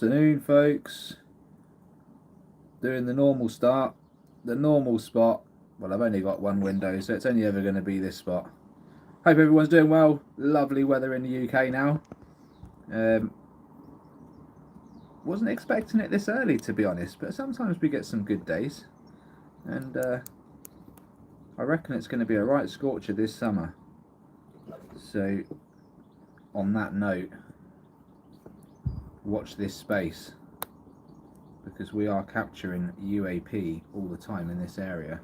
Afternoon, folks. Doing the normal start, the normal spot. Well, I've only got one window, so it's only ever going to be this spot. Hope everyone's doing well. Lovely weather in the UK now. Wasn't expecting it this early, to be honest, but sometimes we get some good days, and I reckon it's going to be a right scorcher this summer. So, on that note, watch this space, because we are capturing UAP all the time in this area.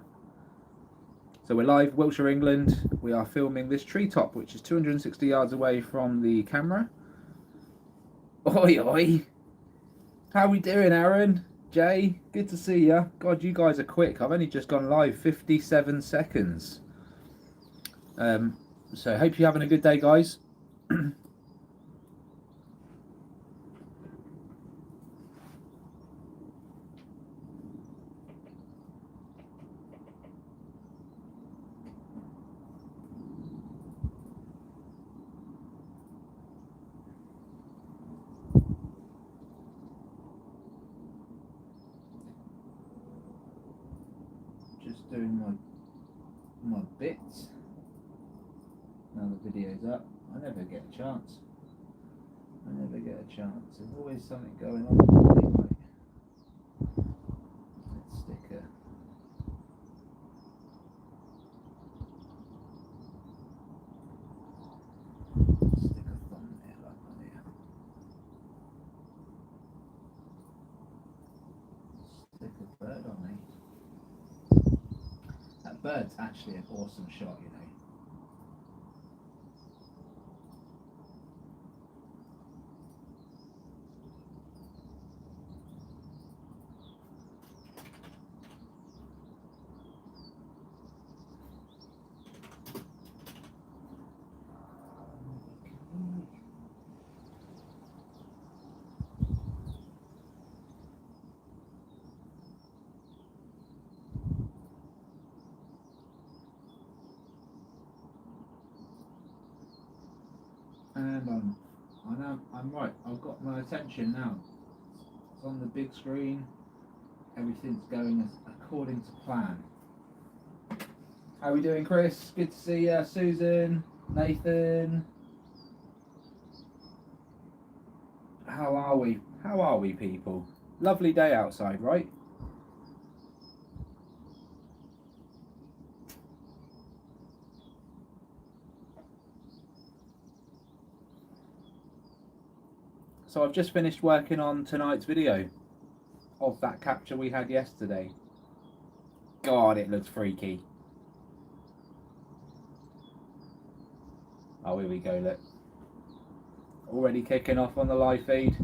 So we're live, Wiltshire, England. We are filming this treetop, which is 260 yards away from the camera. Oi, oi. How we doing, Aaron? Jay, good to see ya. God, you guys are quick. I've only just gone live, 57 seconds. So hope you're having a good day, guys. Just doing my bits. Now the video's up. I never get a chance. There's always something going on. Anyway, let's stick a thumbnail up on here. Stick a bird on me. That bird's actually an awesome shot, you know. And I'm right. I've got my attention now. It's on the big screen. Everything's going according to plan. How are we doing, Chris? Good to see you. Susan, Nathan. How are we? How are we, people? Lovely day outside, right? So I've just finished working on tonight's video of that capture we had yesterday. God, it looks freaky. Oh, here we go, look. Already kicking off on the live feed.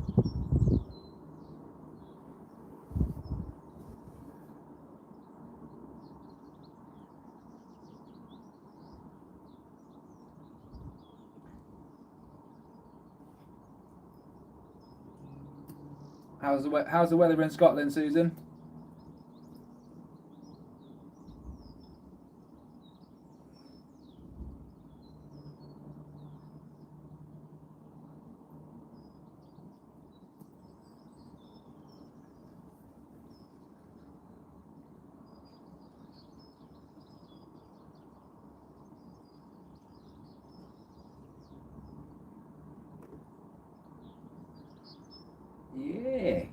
How's the weather in Scotland, Susan? Yeah.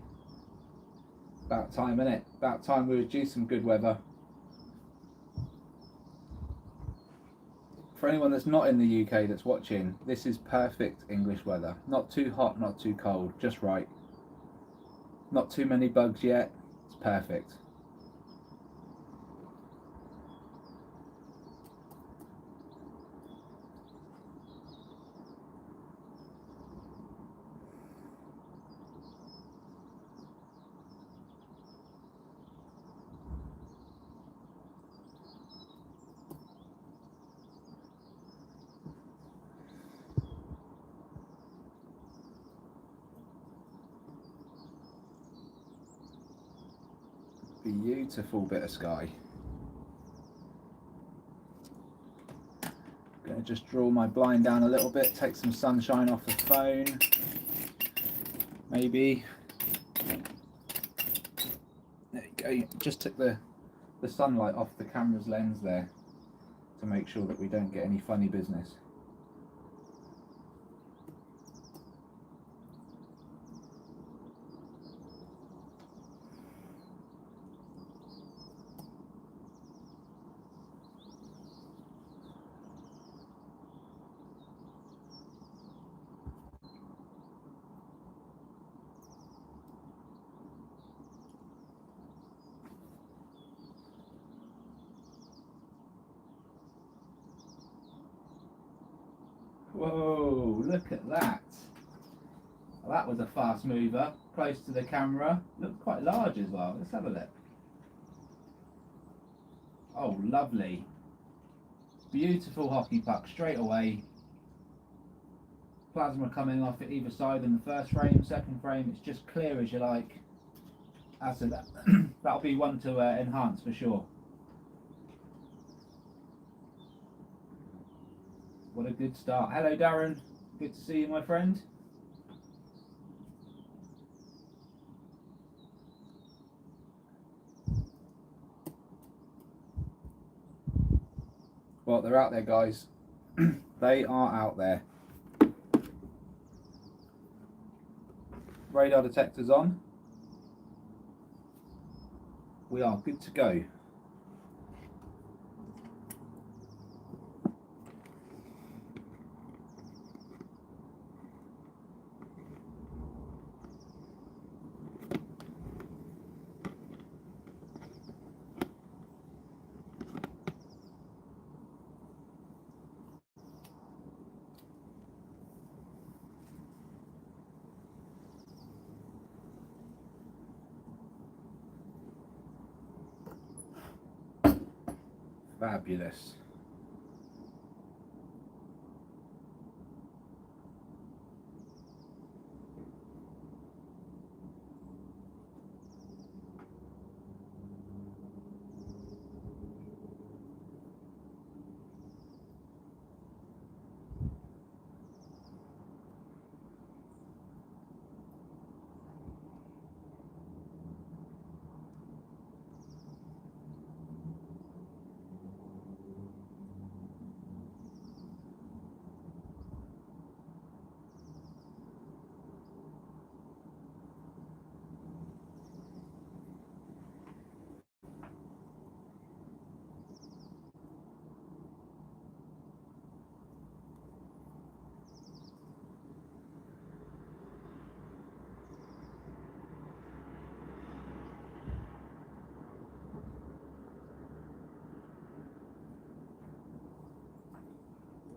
About time, innit? About time we were due some good weather. For anyone that's not in the UK that's watching, this is perfect English weather. Not too hot, not too cold, just right. Not too many bugs yet. It's perfect. Beautiful bit of sky. Gonna just draw my blind down a little bit, take some sunshine off the phone. Maybe I just took the sunlight off the camera's lens there to make sure that we don't get any funny business. Whoa, look at that. Well, that was a fast mover, close to the camera. Looked quite large as well. Let's have a look. Oh, lovely. Beautiful hockey puck straight away. Plasma coming off at either side in the first frame, second frame. It's just clear as you like. That'll be one to enhance for sure. What a good start. Hello, Darren. Good to see you, my friend. Well, they're out there, guys. They are out there. Radar detectors on. We are good to go. Fabulous.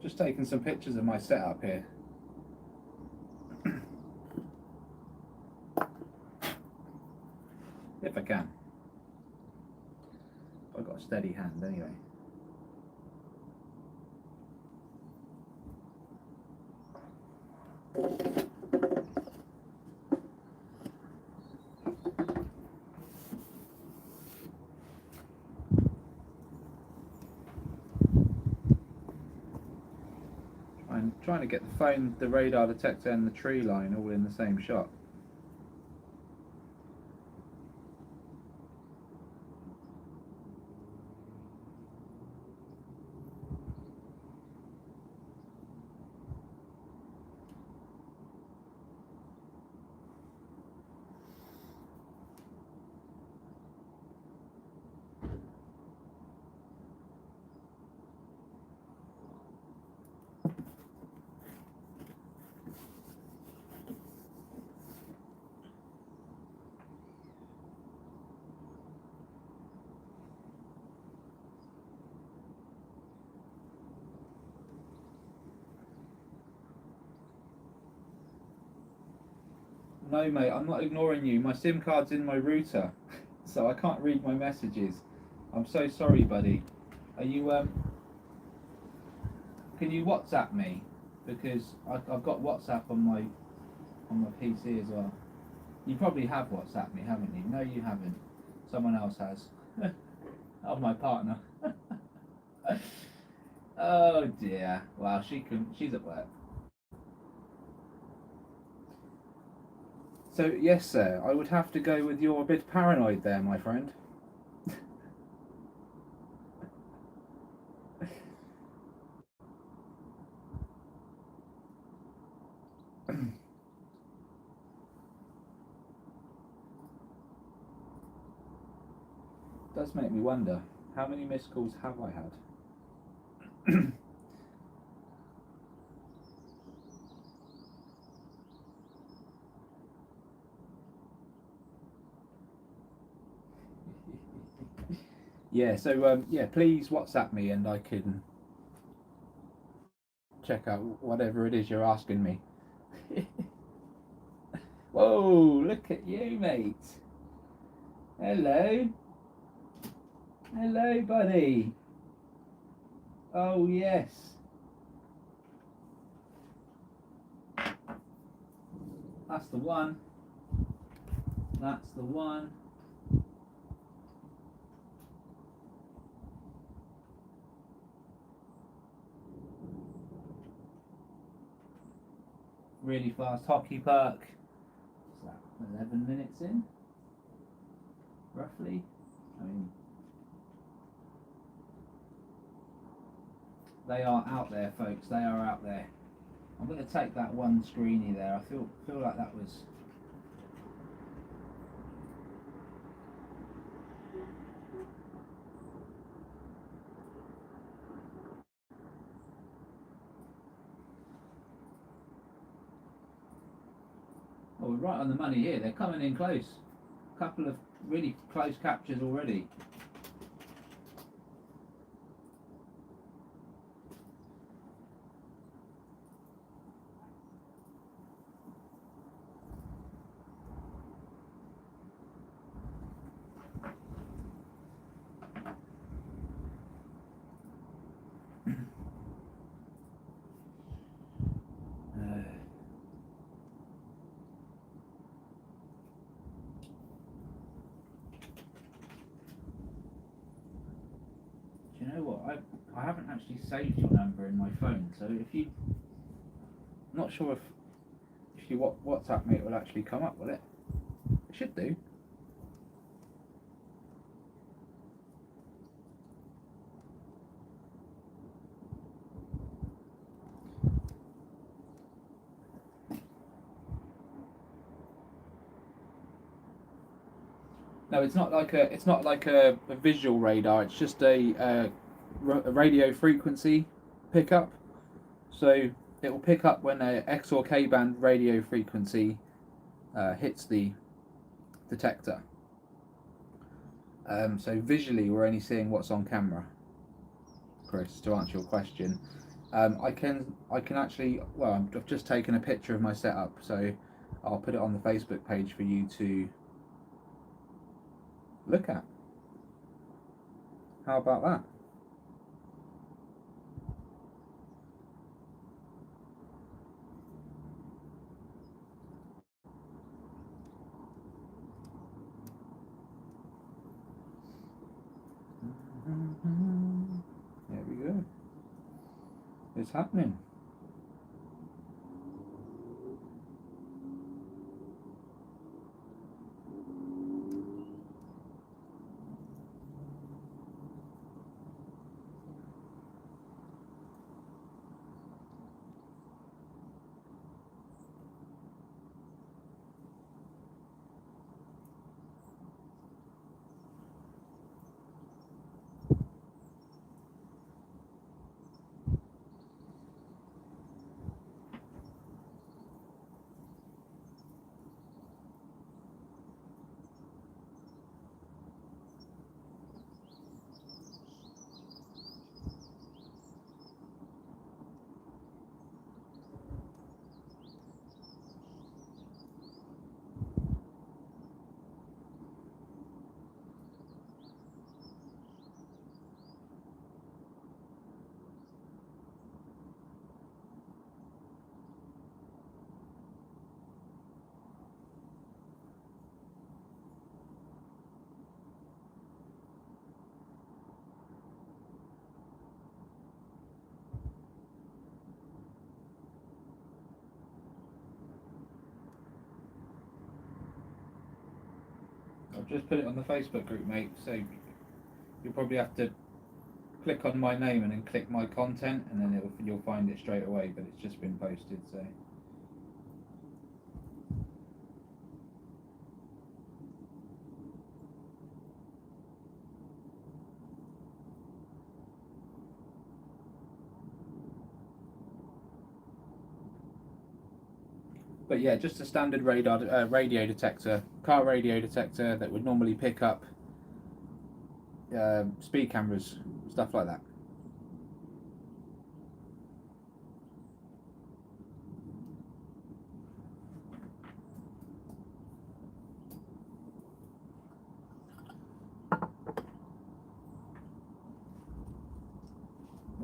Just taking some pictures of my setup here. If I can. I've got a steady hand anyway. I'm trying to get the phone, the radar detector and the tree line all in the same shot. No, mate, I'm not ignoring you. My SIM card's in my router, so I can't read my messages. I'm so sorry, buddy. Are you, can you WhatsApp me? Because I've got WhatsApp on my PC as well. You probably have WhatsApp me, haven't you? No, you haven't. Someone else has. Oh, my partner. Oh dear. Well, she's at work. So yes, sir, I would have to go with you're a bit paranoid there, my friend. does make me wonder, how many missed calls have I had? Yeah, so yeah, please WhatsApp me and I can check out whatever it is you're asking me. Whoa, look at you, mate. Hello. Hello, buddy. Oh, yes. That's the one. That's the one. Really fast hockey puck. Is that 11 minutes in? Roughly? I mean, they are out there, folks. They are out there. I'm going to take that one screeny there. I feel like that was... Oh, we're right on the money here. They're coming in close. A couple of really close captures already. Do you know what? I haven't actually saved your number in my phone, so if you... I'm not sure if you WhatsApp me, it will actually come up, will it? It should do. No, it's not like a visual radar. It's just a radio frequency pickup. So it will pick up when a X or K band radio frequency hits the detector. So visually, we're only seeing what's on camera. Chris, to answer your question, I can actually. Well, I've just taken a picture of my setup, so I'll put it on the Facebook page for you to look at. How about that? There we go. It's happening. I've just put it on the Facebook group, mate, so you'll probably have to click on my name and then click my content, and then you'll find it straight away, but it's just been posted, so... But yeah, just a standard radar radio detector, car radio detector that would normally pick up speed cameras, stuff like that.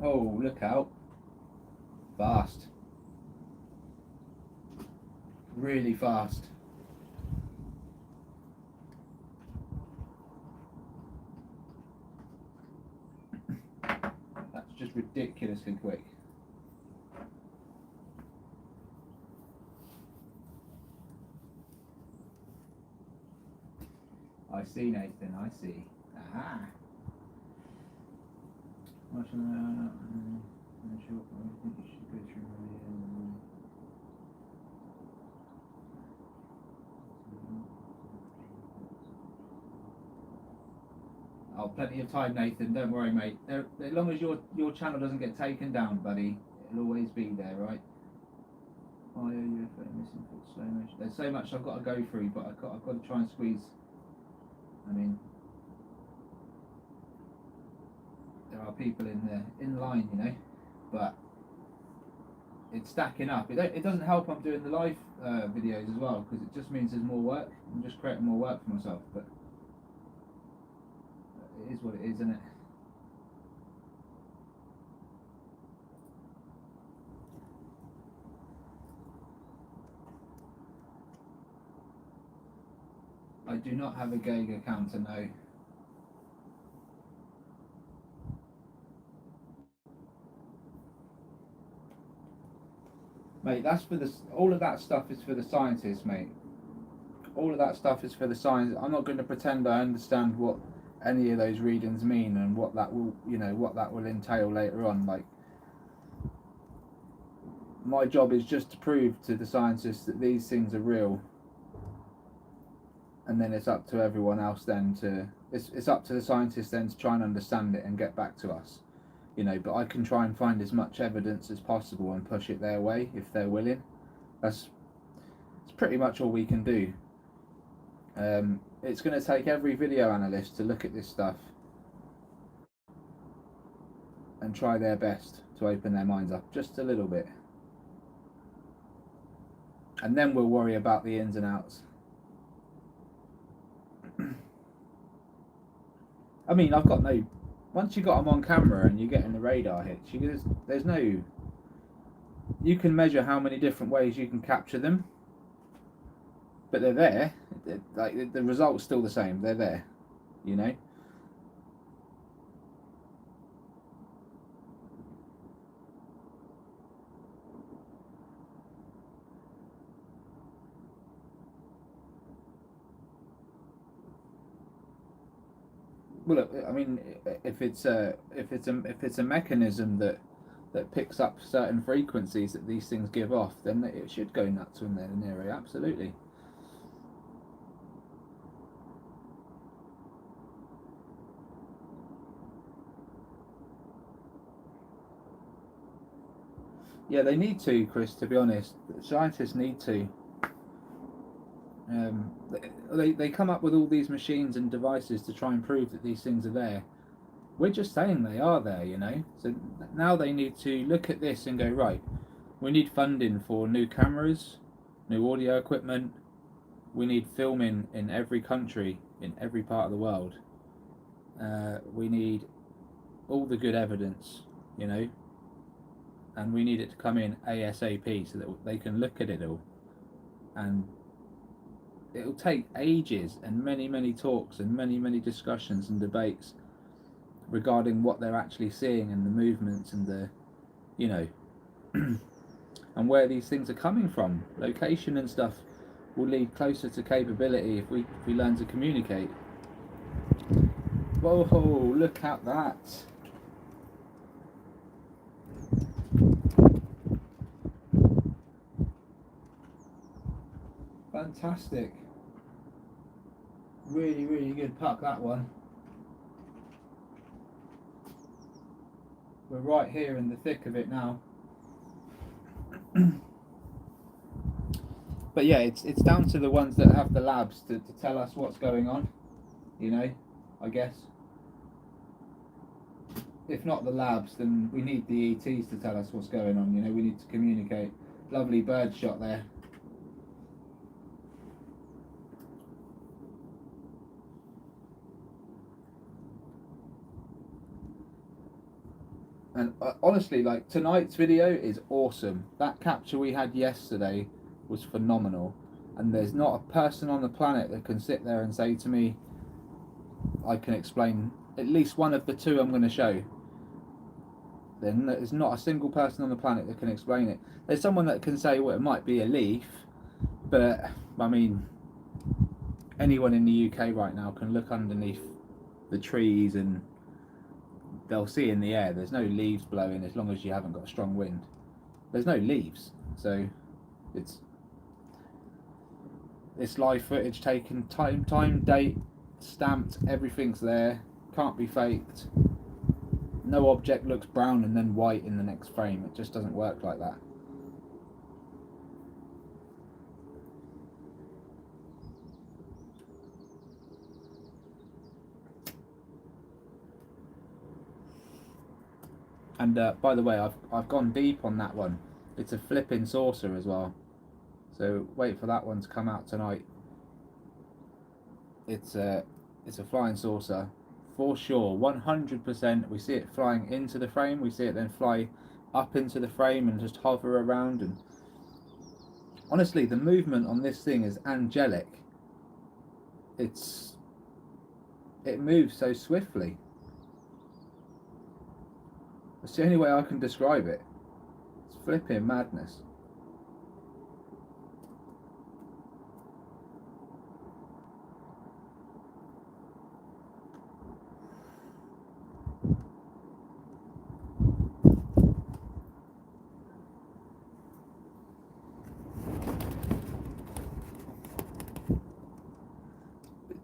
Oh, look out. Fast. Really fast. That's just ridiculously quick. I see, Nathan, I see. Aha. Oh, plenty of time, Nathan. Don't worry, mate. As long as your channel doesn't get taken down, buddy, it'll always be there, right? Oh, yeah, missing slow motion. There's so much I've got to go through, but I've got to try and squeeze. I mean, there are people in line, you know, but it's stacking up. It doesn't help I'm doing the live videos as well, because it just means there's more work. I'm just creating more work for myself, but it is what it is, isn't it? I do not have a Geiger counter, no. Mate, that's for all of that stuff is for the scientists, mate. All of that stuff is for the science. I'm not going to pretend I understand what any of those readings mean and what that will, you know, what that will entail later on. Like, my job is just to prove to the scientists that these things are real, and then it's up to everyone else then to it's up to the scientists then to try and understand it and get back to us, you know. But I can try and find as much evidence as possible and push it their way if they're willing. It's pretty much all we can do. It's going to take every video analyst to look at this stuff and try their best to open their minds up just a little bit, and then we'll worry about the ins and outs. I mean, I've got no. Once you got them on camera and you're getting the radar hits, there's no. You can measure how many different ways you can capture them, but they're there. Like, the result's still the same. They're there, you know. Well, look, I mean, if it's a mechanism that picks up certain frequencies that these things give off, then it should go nuts when they're in the area. Absolutely. Yeah, they need to, Chris. To be honest, scientists need to. They come up with all these machines and devices to try and prove that these things are there. We're just saying they are there, you know. So now they need to look at this and go, right, we need funding for new cameras, new audio equipment. We need filming in every country, in every part of the world. We need all the good evidence, you know, and we need it to come in ASAP so that they can look at it all. And it'll take ages and many talks and many discussions and debates regarding what they're actually seeing and the movements and the, you know, and where these things are coming from. Location and stuff will lead closer to capability if we learn to communicate. Whoa, look at that. Fantastic. Really good puck, that one. We're right here in the thick of it now. But yeah, it's down to the ones that have the labs to tell us what's going on, you know, I guess. If not the labs, then we need the ETs to tell us what's going on, you know, we need to communicate. Lovely bird shot there. And honestly, like, tonight's video is awesome. That capture we had yesterday was phenomenal. And there's not a person on the planet that can sit there and say to me, I can explain at least one of the two I'm going to show. There's not a single person on the planet that can explain it. There's someone that can say, well, it might be a leaf, but I mean, anyone in the UK right now can look underneath the trees and they'll see in the air there's no leaves blowing as long as you haven't got a strong wind. There's no leaves, so it's live footage taken, time, date, stamped, everything's there, can't be faked. No object looks brown and then white in the next frame. It just doesn't work like that. And by the way, I've gone deep on that one. It's a flipping saucer as well. So wait for that one to come out tonight. It's a flying saucer. For sure, 100%. We see it flying into the frame. We see it then fly up into the frame and just hover around. And honestly, the movement on this thing is angelic. It moves so swiftly. It's the only way I can describe it. It's flipping madness.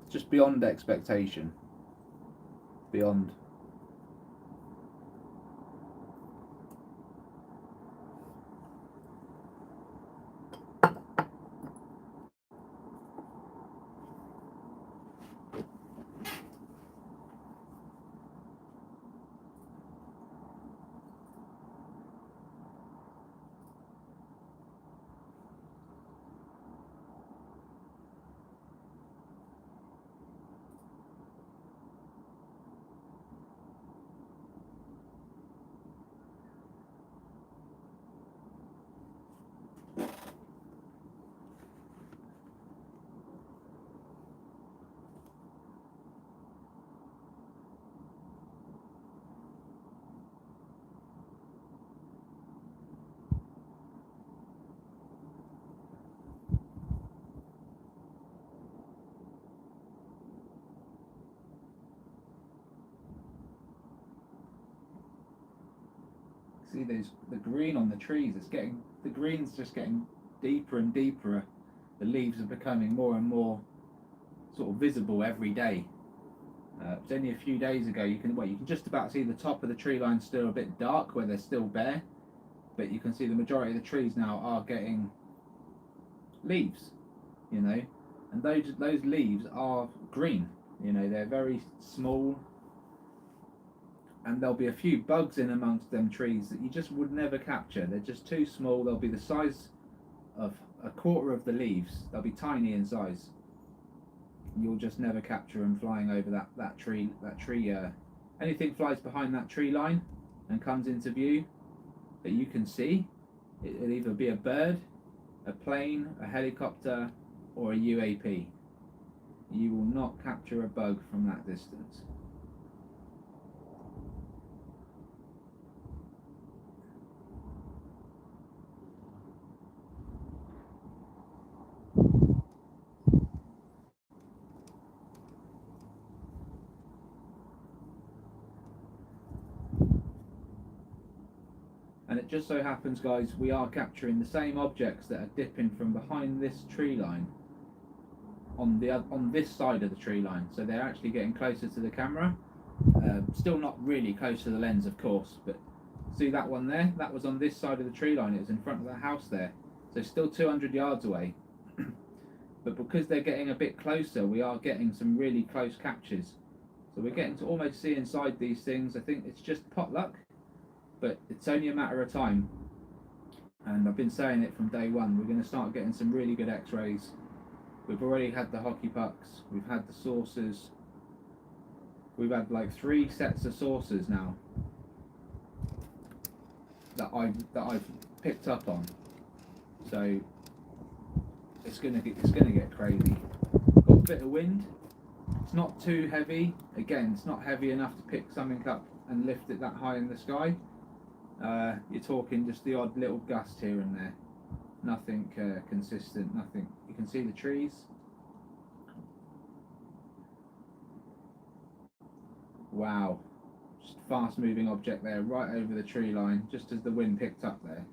Just beyond expectation. Beyond. See the green on the trees. The green's just getting deeper and deeper. The leaves are becoming more and more sort of visible every day. It's only a few days ago you can just about see the top of the tree line still a bit dark where they're still bare, but you can see the majority of the trees now are getting leaves, you know, and those leaves are green. You know, they're very small. And there'll be a few bugs in amongst them trees that you just would never capture. They're just too small. They'll be the size of a quarter of the leaves. They'll be tiny in size. You'll just never capture them flying over that tree. Anything flies behind that tree line and comes into view that you can see, it'll either be a bird, a plane, a helicopter, or a UAP. You will not capture a bug from that distance. And it just so happens, guys, we are capturing the same objects that are dipping from behind this tree line on this side of the tree line. So they're actually getting closer to the camera. Still not really close to the lens, of course, but see that one there? That was on this side of the tree line. It was in front of the house there. So still 200 yards away. but because they're getting a bit closer, we are getting some really close captures. So we're getting to almost see inside these things. I think it's just potluck, but it's only a matter of time. And I've been saying it from day one, we're going to start getting some really good x-rays. We've already had the hockey pucks, we've had the saucers, we've had like 3 sets of saucers now that I've picked up on. So it's gonna get crazy. Got a bit of wind. It's not too heavy. Again, it's not heavy enough to pick something up and lift it that high in the sky. You're talking just the odd little gust here and there. Nothing consistent. Nothing. You can see the trees. Wow. Just a fast moving object there, right over the tree line, just as the wind picked up there.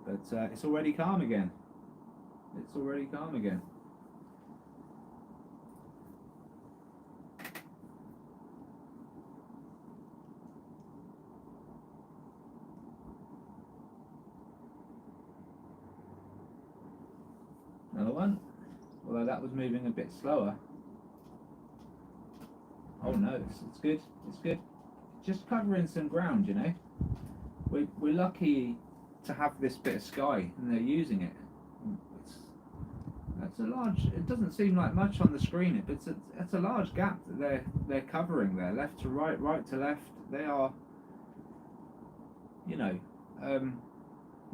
But it's already calm again. It's already calm again. Another one, although that was moving a bit slower. Oh no, it's good, it's good. Just covering some ground, you know. We're lucky to have this bit of sky and they're using it. That's a large, it doesn't seem like much on the screen, but it's a large gap that they're covering there, left to right, right to left. They are, you know,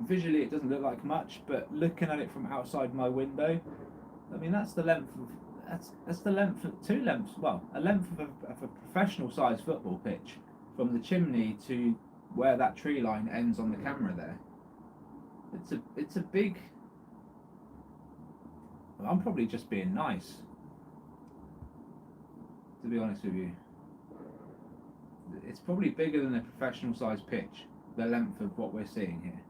visually it doesn't look like much, but looking at it from outside my window, I mean that's the length of that's the length of a length of a professional sized football pitch from the chimney to where that tree line ends on the camera there. It's a big, I'm probably just being nice, to be honest with you. It's probably bigger than a professional sized pitch, the length of what we're seeing here.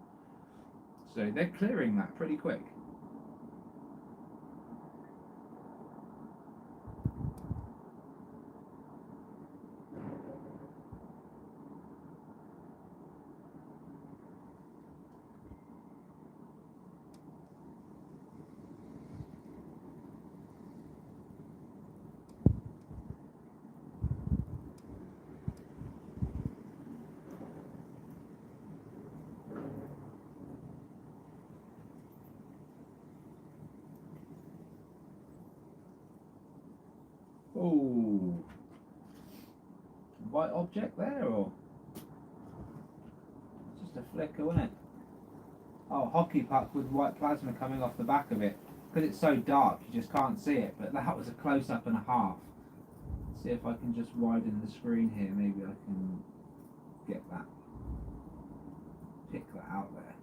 So they're clearing that pretty quick. Oh, white object there, or just a flicker, wasn't it? Oh, hockey puck with white plasma coming off the back of it. Because it's so dark, you just can't see it. But that was a close-up and a half. Let's see if I can just widen the screen here. Maybe I can get that, pick that out there.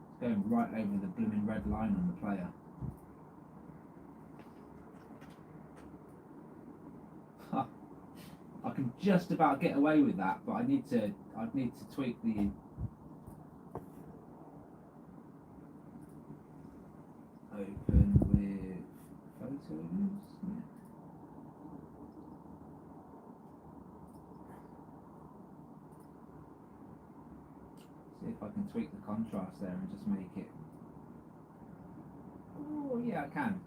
It's going right over the blooming red line on the player. I can just about get away with that, but I'd need to tweak the open with photos. Yeah. See if I can tweak the contrast there and just make it. Oh yeah, I can.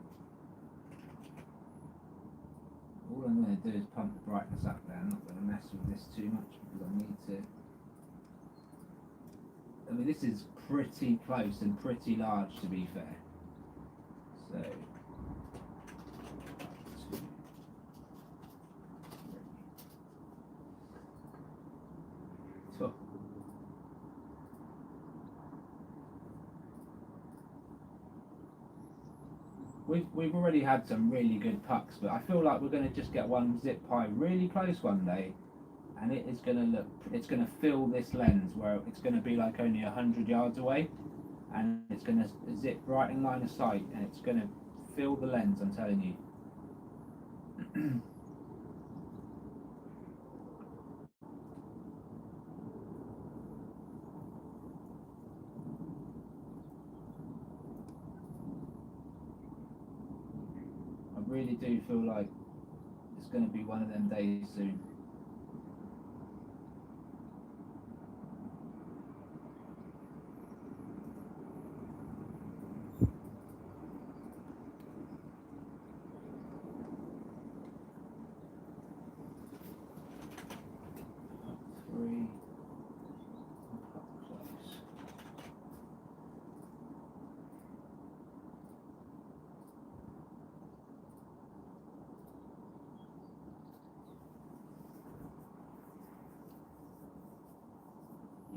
All I'm going to do is pump the brightness up there. I'm not going to mess with this too much because I need to. I mean, this is pretty close and pretty large, to be fair. So, we've already had some really good pucks, but I feel like we're going to just get one zip high really close one day, and it is going to look, it's going to fill this lens where it's going to be like only 100 yards away, and it's going to zip right in line of sight, and it's going to fill the lens, I'm telling you. I really do feel like it's going to be one of them days soon.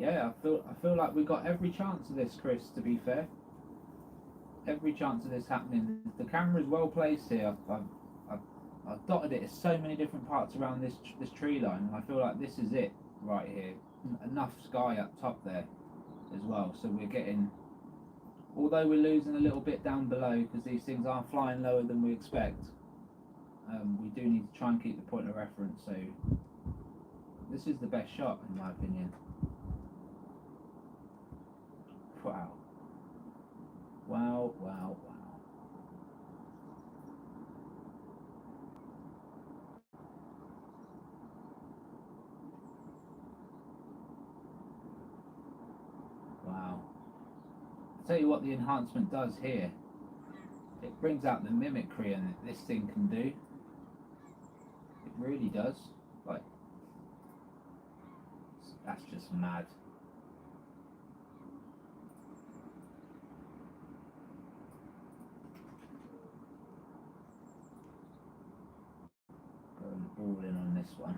yeah, I feel like we got every chance of this, Chris. To be fair, every chance of this happening. The camera's well placed here. I've dotted it in so many different parts around this tree line, and I feel like this is it right here. Enough sky up top there as well, so we're getting, although we're losing a little bit down below because these things are flying lower than we expect, we do need to try and keep the point of reference. So this is the best shot in my opinion. Wow, wow, wow, wow. Wow. I'll tell you what the enhancement does here. It brings out the mimicry and this thing can do. It really does. Like, that's just mad. Going all in on this one.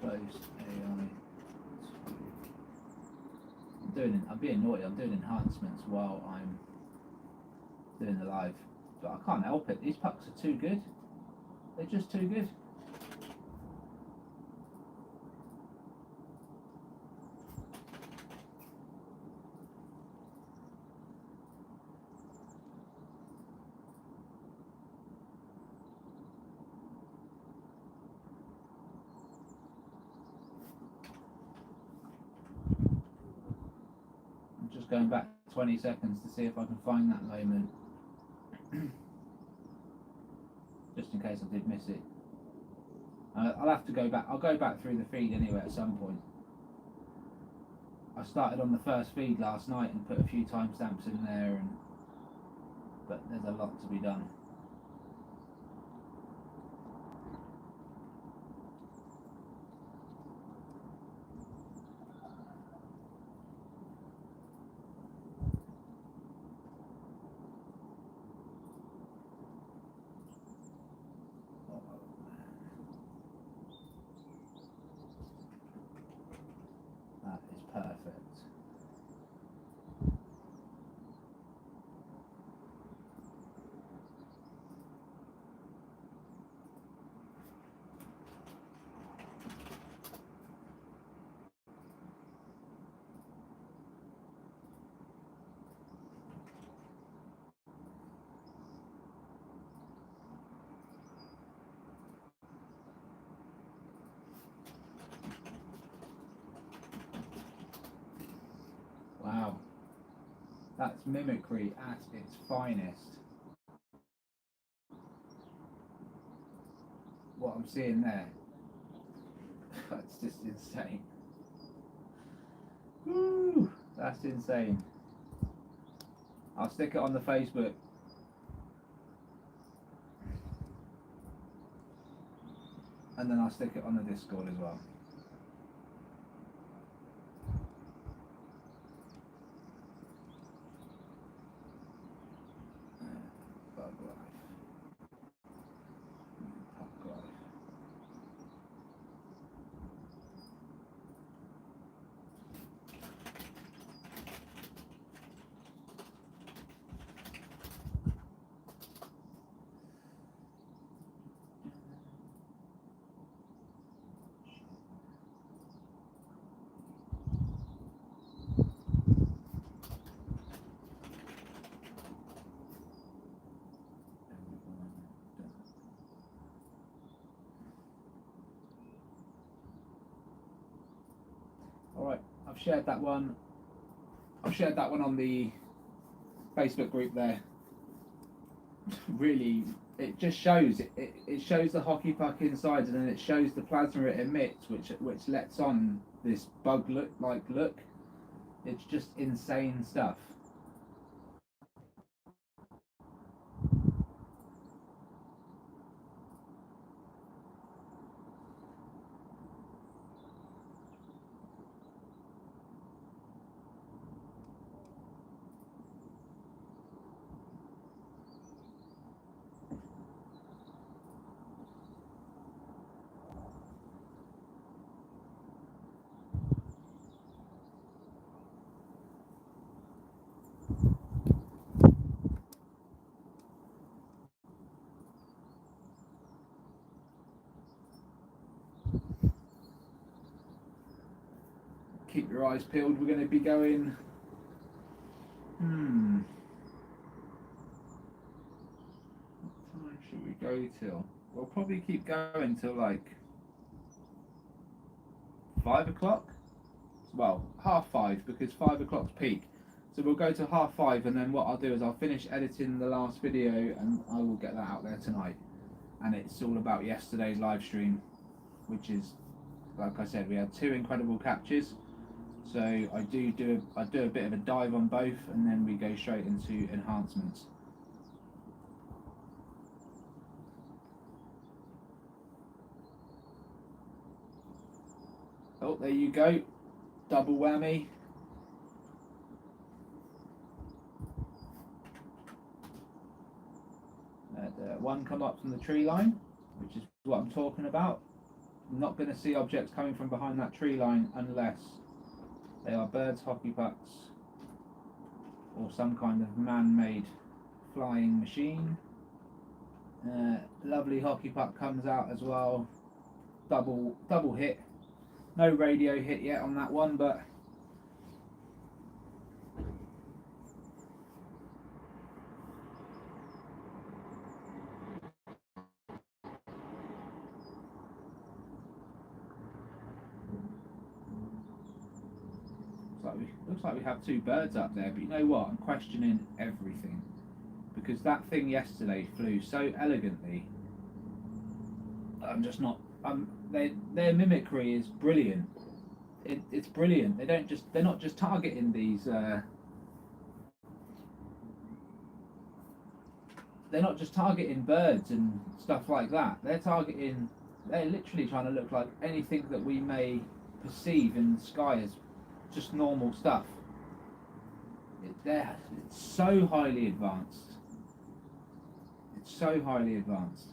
Close AI. I'm being naughty. I'm doing enhancements while I'm doing the live, but I can't help it. These pucks are too good. They're just too good. I'm just going back 20 seconds to see if I can find that moment. Just in case I did miss it. I'll have to go back. I'll go back through the feed anyway at some point. I started on the first feed last night and put a few timestamps in there, but there's a lot to be done. That is perfect. Wow, that's mimicry at its finest. What I'm seeing there, that's just insane. Woo, that's insane. I'll stick it on the Facebook. And then I'll stick it on the Discord as well. Alright, I've shared that one. I've shared that one on the Facebook group there. Really, it just shows it shows the hockey puck inside, and then it shows the plasma it emits, which lets on this bug look. It's just insane stuff. keep your eyes peeled. We're going to be going. What time should we go till? We'll probably keep going till like 5 o'clock. Well, 5:30, because 5 o'clock's peak. So we'll go to 5:30, and then what I'll do is I'll finish editing the last video and I will get that out there tonight. And it's all about yesterday's live stream, which is, like I said, we had 2 incredible captures. So I do a bit of a dive on both, and then we go straight into enhancements. Oh, there you go, double whammy. One come up from the tree line, which is what I'm talking about. I'm not going to see objects coming from behind that tree line unless they are birds, hockey pucks, or some kind of man-made flying machine. Lovely hockey puck comes out as well. Double hit. No radio hit yet on that one, but looks like we have 2 birds up there. But you know what? I'm questioning everything, because that thing yesterday flew so elegantly. I'm just not. Their mimicry is brilliant. It's brilliant. They're not just targeting these. They're not just targeting birds and stuff like that. They're literally trying to look like anything that we may perceive in the sky as just normal stuff. It's so highly advanced. It's so highly advanced.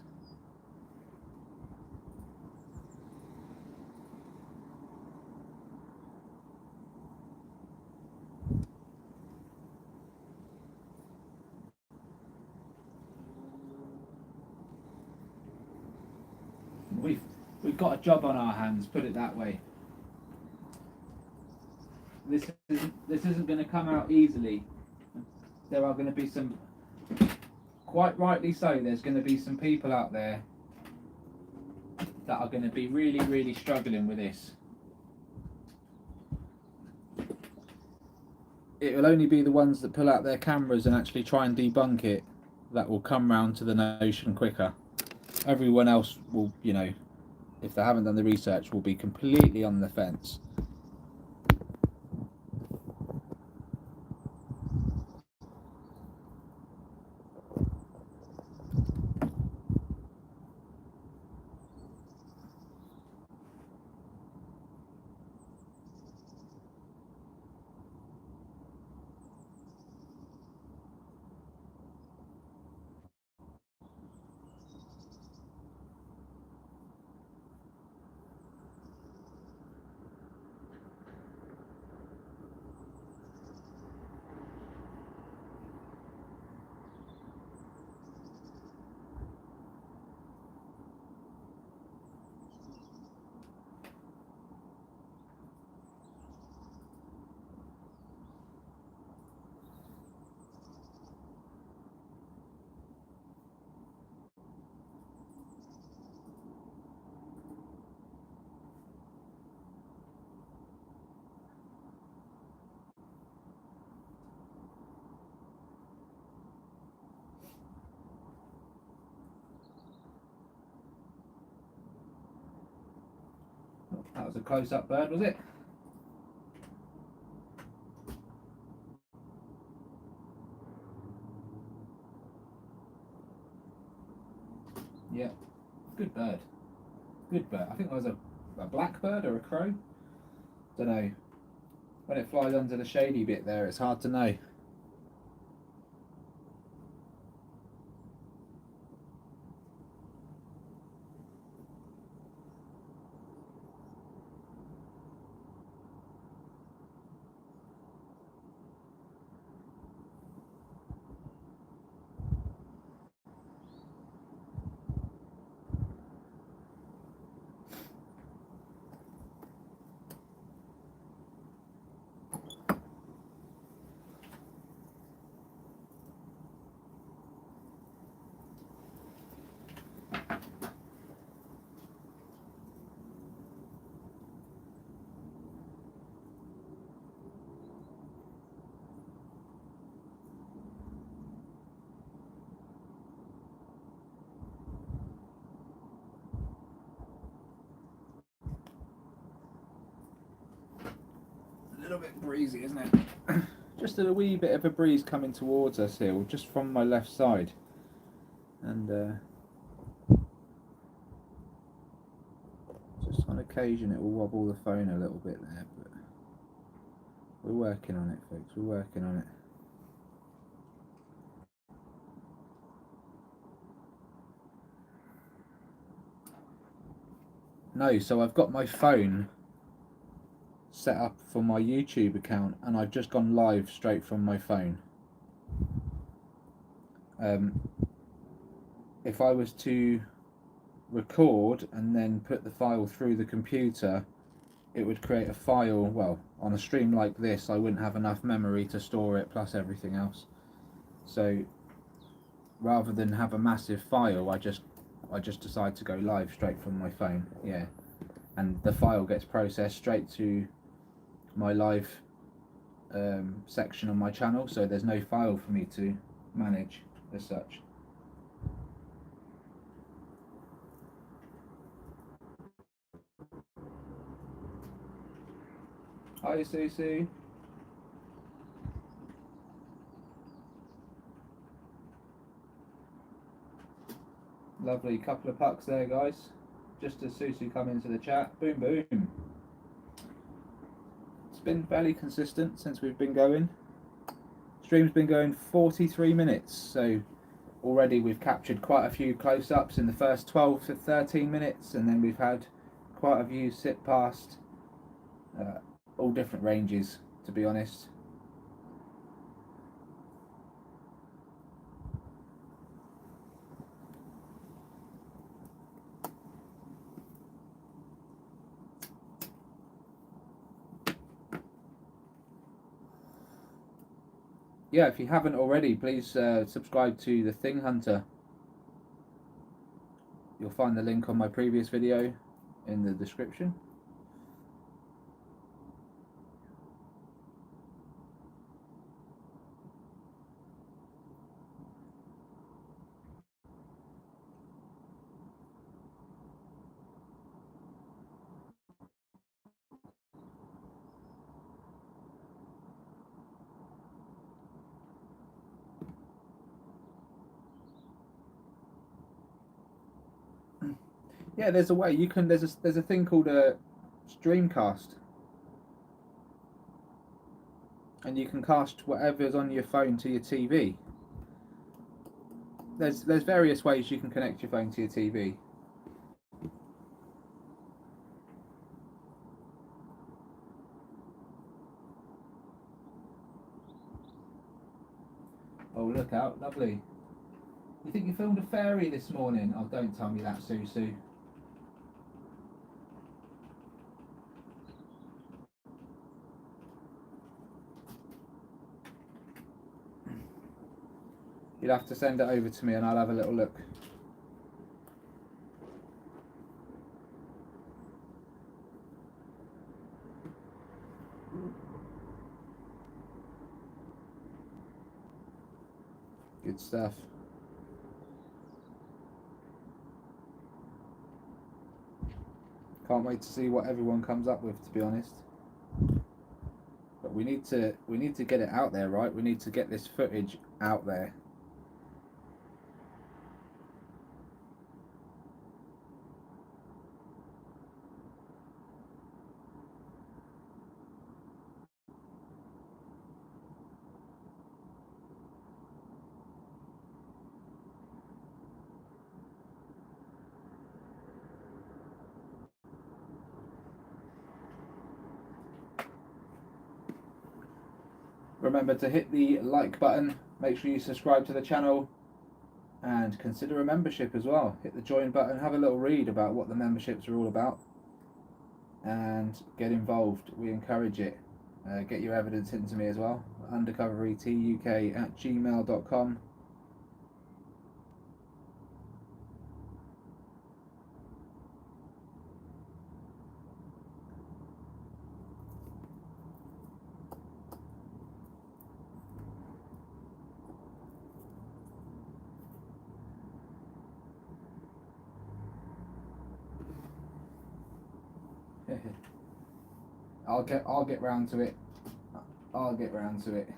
We've got a job on our hands, put it that way. This isn't going to come out easily. There are going to be some, quite rightly so, there's going to be some people out there that are going to be really, really struggling with this. It will only be the ones that pull out their cameras and actually try and debunk it that will come round to the notion quicker. Everyone else will, you know, if they haven't done the research, will be completely on the fence. That was a close-up bird, was it? Yeah, good bird. Good bird. I think there was a blackbird or a crow. Don't know. When it flies under the shady bit there, it's hard to know. little bit breezy, isn't it? Just a wee bit of a breeze coming towards us here, just from my left side. And just on occasion it will wobble the phone a little bit there, but we're working on it, folks. We're working on it. No, so I've got my phone set up for my YouTube account, and I've just gone live straight from my phone. If I was to record and then put the file through the computer, it would create a file. Well, on a stream like this, I wouldn't have enough memory to store it, plus everything else. So rather than have a massive file, I just decide to go live straight from my phone. Yeah, and the file gets processed straight to my live section on my channel, so there's no file for me to manage as such. Hi Susie. Lovely couple of pucks there, guys. Just as Susie come into the chat. Boom boom. It's been fairly consistent since we've been going. Stream's been going 43 minutes, so already we've captured quite a few close-ups in the first 12 to 13 minutes, and then we've had quite a few sit past, all different ranges, to be honest. Yeah, if you haven't already, please subscribe to the Thing Hunter. You'll find the link on my previous video in the description. Yeah, there's a way you can. There's a thing called a Streamcast, and you can cast whatever's on your phone to your TV. There's various ways you can connect your phone to your TV. Oh, look out, lovely. You think you filmed a fairy this morning? Oh, don't tell me that, Susu. You'll have to send it over to me and I'll have a little look. Good stuff. Can't wait to see what everyone comes up with, to be honest. But we need to get it out there, right? We need to get this footage out there. Remember to hit the like button, make sure you subscribe to the channel, and consider a membership as well. Hit the join button, have a little read about what the memberships are all about, and get involved. We encourage it. Get your evidence into me as well. UndercoverETuk@gmail.com. I'll get round to it. I'll get round to it.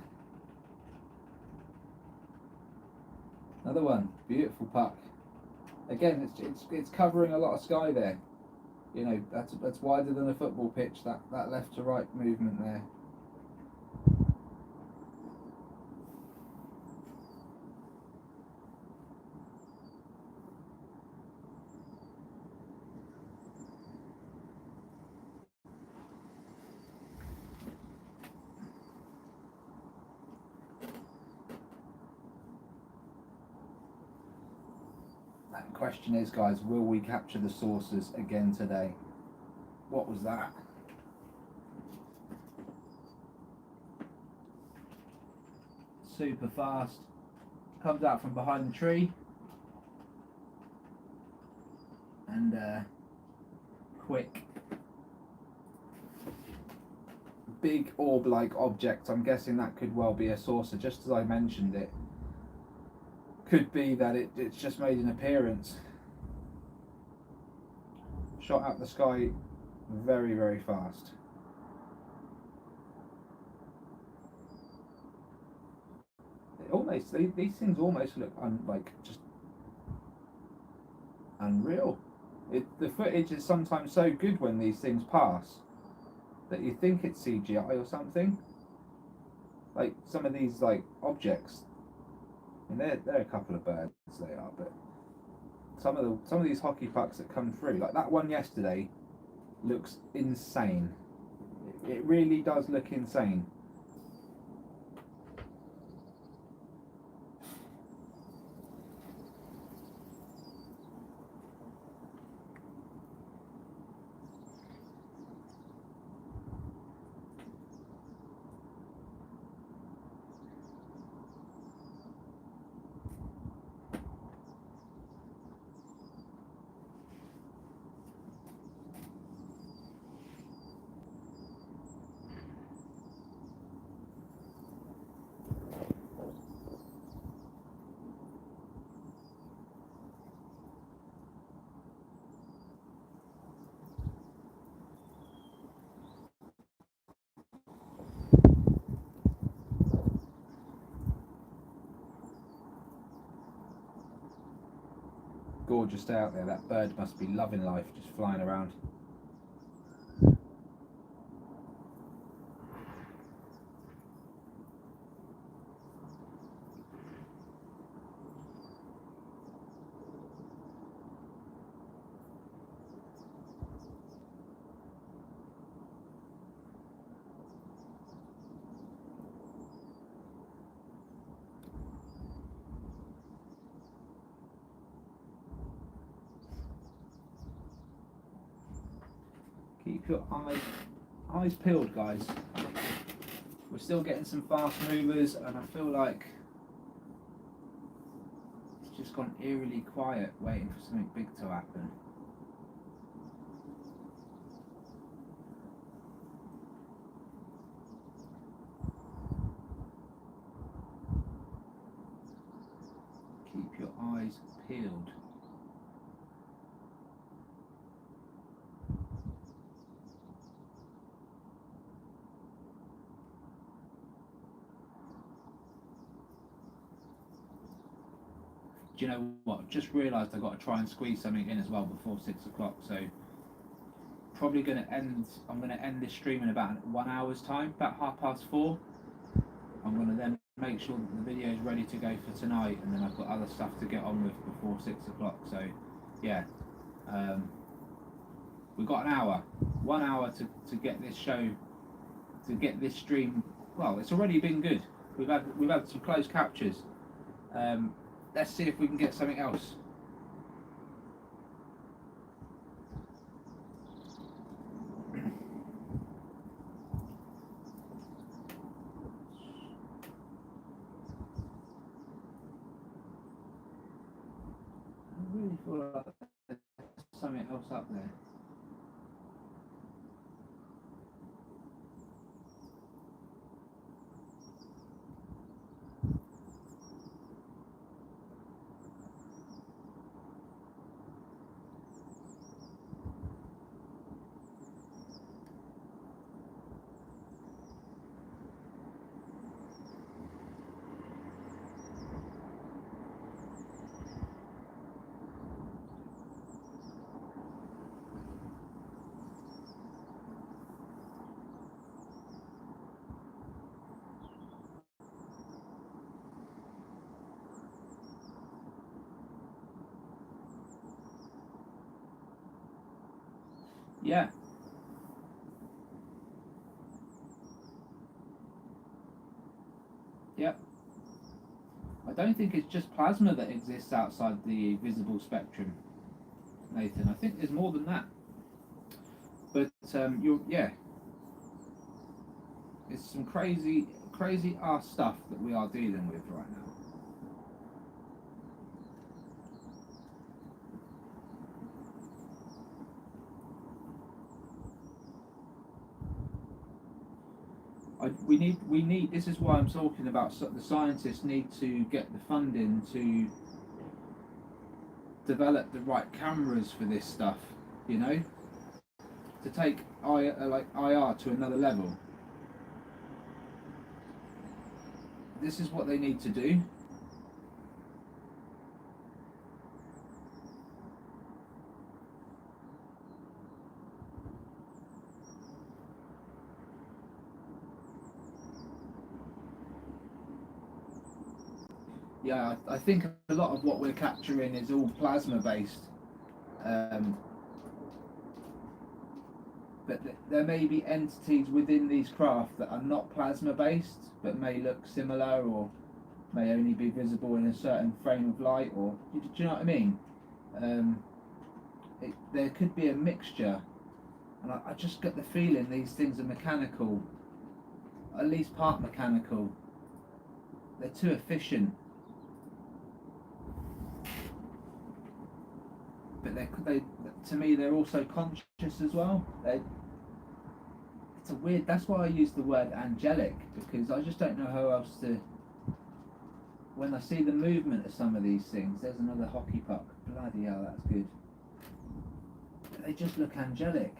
Another one, beautiful puck. Again, it's covering a lot of sky there. You know, that's wider than a football pitch. That left to right movement there. That question is, guys, will we capture the saucers again today? What was that? Super fast. Comes out from behind the tree. And quick. Big orb-like object. I'm guessing that could well be a saucer, just as I mentioned it. Could be that it's just made an appearance. Shot out the sky very, very fast. These things almost look like just unreal. The footage is sometimes so good when these things pass that you think it's CGI or something. Like some of these objects, and they're a couple of birds, they are, but some of these hockey pucks that come through, like that one yesterday, looks insane. It really does look insane. Gorgeous day out there. That bird must be loving life, just flying around. Keep your eyes peeled, guys. We're still getting some fast movers, and I feel like it's just gone eerily quiet, waiting for something big to happen. Keep your eyes peeled. Do you know what? I've just realised I've got to try and squeeze something in as well before 6 o'clock. So probably going to end. I'm going to end this stream in about 1 hour's time, about 4:30. I'm going to then make sure that the video is ready to go for tonight, and then I've got other stuff to get on with before 6 o'clock. So yeah, we've got an hour, 1 hour to get this show, to get this stream. Well, it's already been good. We've had some close captures. Let's see if we can get something else. I really feel like there's something else up there. Yeah. Yep. I don't think it's just plasma that exists outside the visible spectrum, Nathan. I think there's more than that. But yeah, it's some crazy ass stuff that we are dealing with right now. We need. This is why I'm talking about. The scientists need to get the funding to develop the right cameras for this stuff. You know, to take like IR to another level. This is what they need to do. Yeah, I think a lot of what we're capturing is all plasma based. But there may be entities within these craft that are not plasma based, but may look similar or may only be visible in a certain frame of light. Or do you know what I mean? There could be a mixture, and I just get the feeling these things are mechanical, at least part mechanical. They're too efficient. But they to me they're also conscious as well. It's a weird. That's why I use the word angelic, because I just don't know how else to. When I see the movement of some of these things, there's another hockey puck. Bloody hell, that's good. They just look angelic.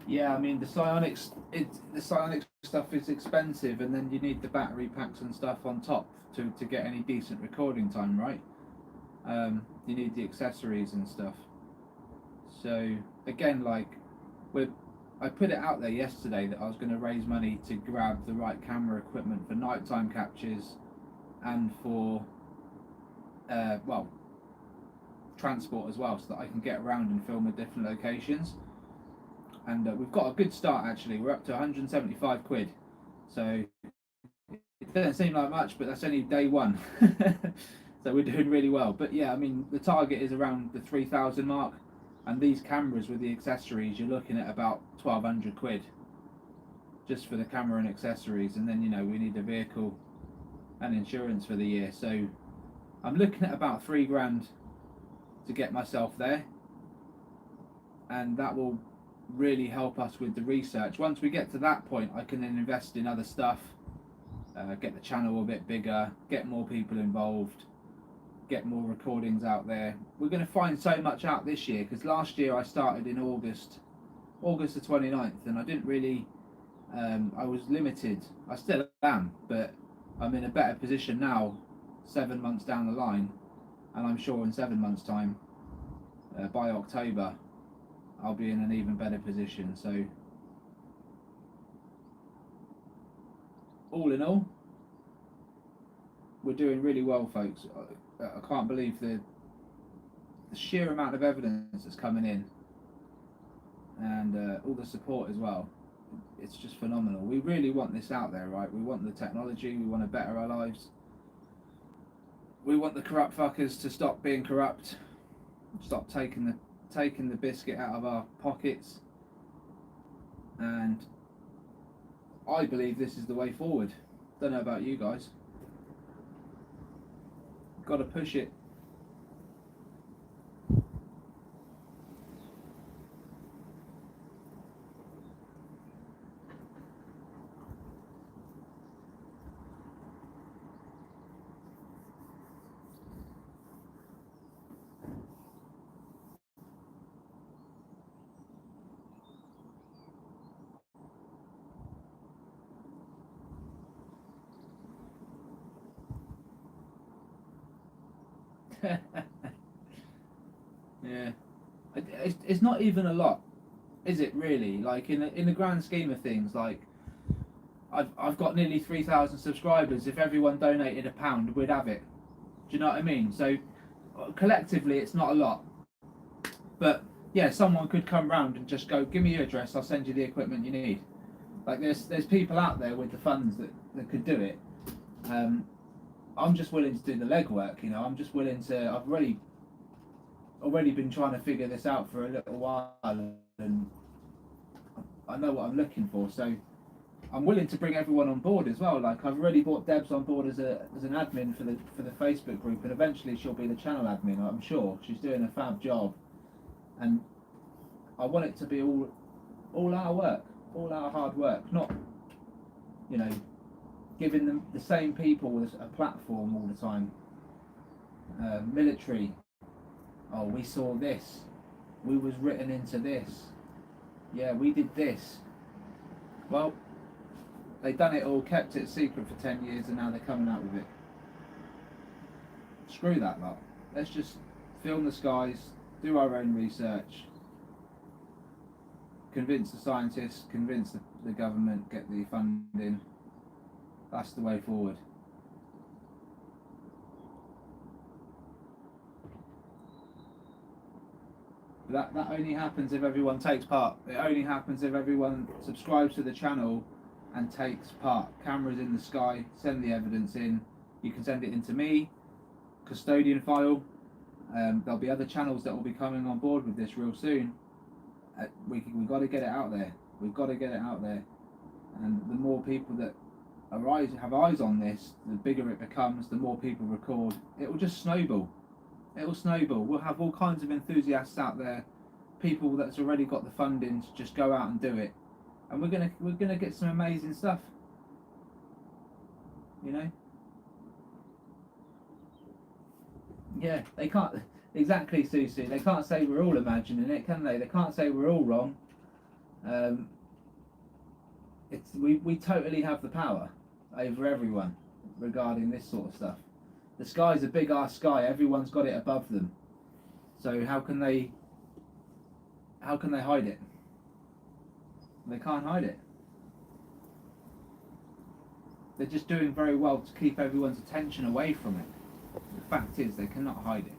Yeah, I mean the psionics. The psionic stuff is expensive, and then you need the battery packs and stuff on top to get any decent recording time, right? You need the accessories and stuff. So again, like I put it out there yesterday that I was going to raise money to grab the right camera equipment for nighttime captures and for transport as well, so that I can get around and film at different locations. And we've got a good start actually. We're up to 175 quid, so it doesn't seem like much, but that's only day one. So we're doing really well. But yeah, I mean the target is around the 3,000 mark, and these cameras with the accessories, you're looking at about 1,200 quid just for the camera and accessories, and then we need a vehicle and insurance for the year. So I'm looking at about 3 grand to get myself there, and that will really help us with the research. Once we get to that point, I can then invest in other stuff, get the channel a bit bigger, get more people involved, get more recordings out there. We're going to find so much out this year, because last year I started in August the 29th, and I didn't really I was limited. I still am, but I'm in a better position now 7 months down the line, and I'm sure in 7 months time, by October, I'll be in an even better position. So all in all, we're doing really well, folks. I can't believe the sheer amount of evidence that's coming in, and all the support as well. It's just phenomenal. We really want this out there, right? We want the technology, we want to better our lives. We want the corrupt fuckers to stop being corrupt, stop taking the biscuit out of our pockets, and I believe this is the way forward. Don't know about you guys. Got to push it. Yeah, it's not even a lot, is it really? Like in the grand scheme of things, like I've got nearly 3,000 subscribers. If everyone donated £1, we'd have it. Do you know what I mean? So collectively, it's not a lot, but yeah, someone could come round and just go, give me your address, I'll send you the equipment you need. Like there's people out there with the funds that could do it. I'm just willing to do the legwork, you know. I'm just willing to. I've already been trying to figure this out for a little while, and I know what I'm looking for. So I'm willing to bring everyone on board as well. Like I've already brought Debs on board as an admin for the Facebook group, and eventually she'll be the channel admin. I'm sure she's doing a fab job, and I want it to be all our work, all our hard work, not, you know, giving them the same people a platform all the time. Military, oh, we saw this, we was written into this, yeah, we did this. Well, they done it all, kept it secret for 10 years, and now they're coming out with it. Screw that lot. Let's just film the skies, do our own research, convince the scientists, convince the government, get the funding. That's the way forward. That only happens if everyone takes part. It only happens if everyone subscribes to the channel and takes part. Cameras in the sky, send the evidence in. You can send it in to me, custodian file. There'll be other channels that will be coming on board with this real soon. We've got to get it out there. We've got to get it out there. And the more people that have eyes on this, the bigger it becomes, the more people record. It will just snowball. It will snowball. We'll have all kinds of enthusiasts out there, people that's already got the funding to just go out and do it, and we're gonna get some amazing stuff. You know. Yeah, they can't exactly, Susie. They can't say we're all imagining it, can they? They can't say we're all wrong. We totally have the power over everyone regarding this sort of stuff. The sky's a big ass sky. Everyone's got it above them. So how can they hide it? They can't hide it. They're just doing very well to keep everyone's attention away from it. The fact is, they cannot hide it.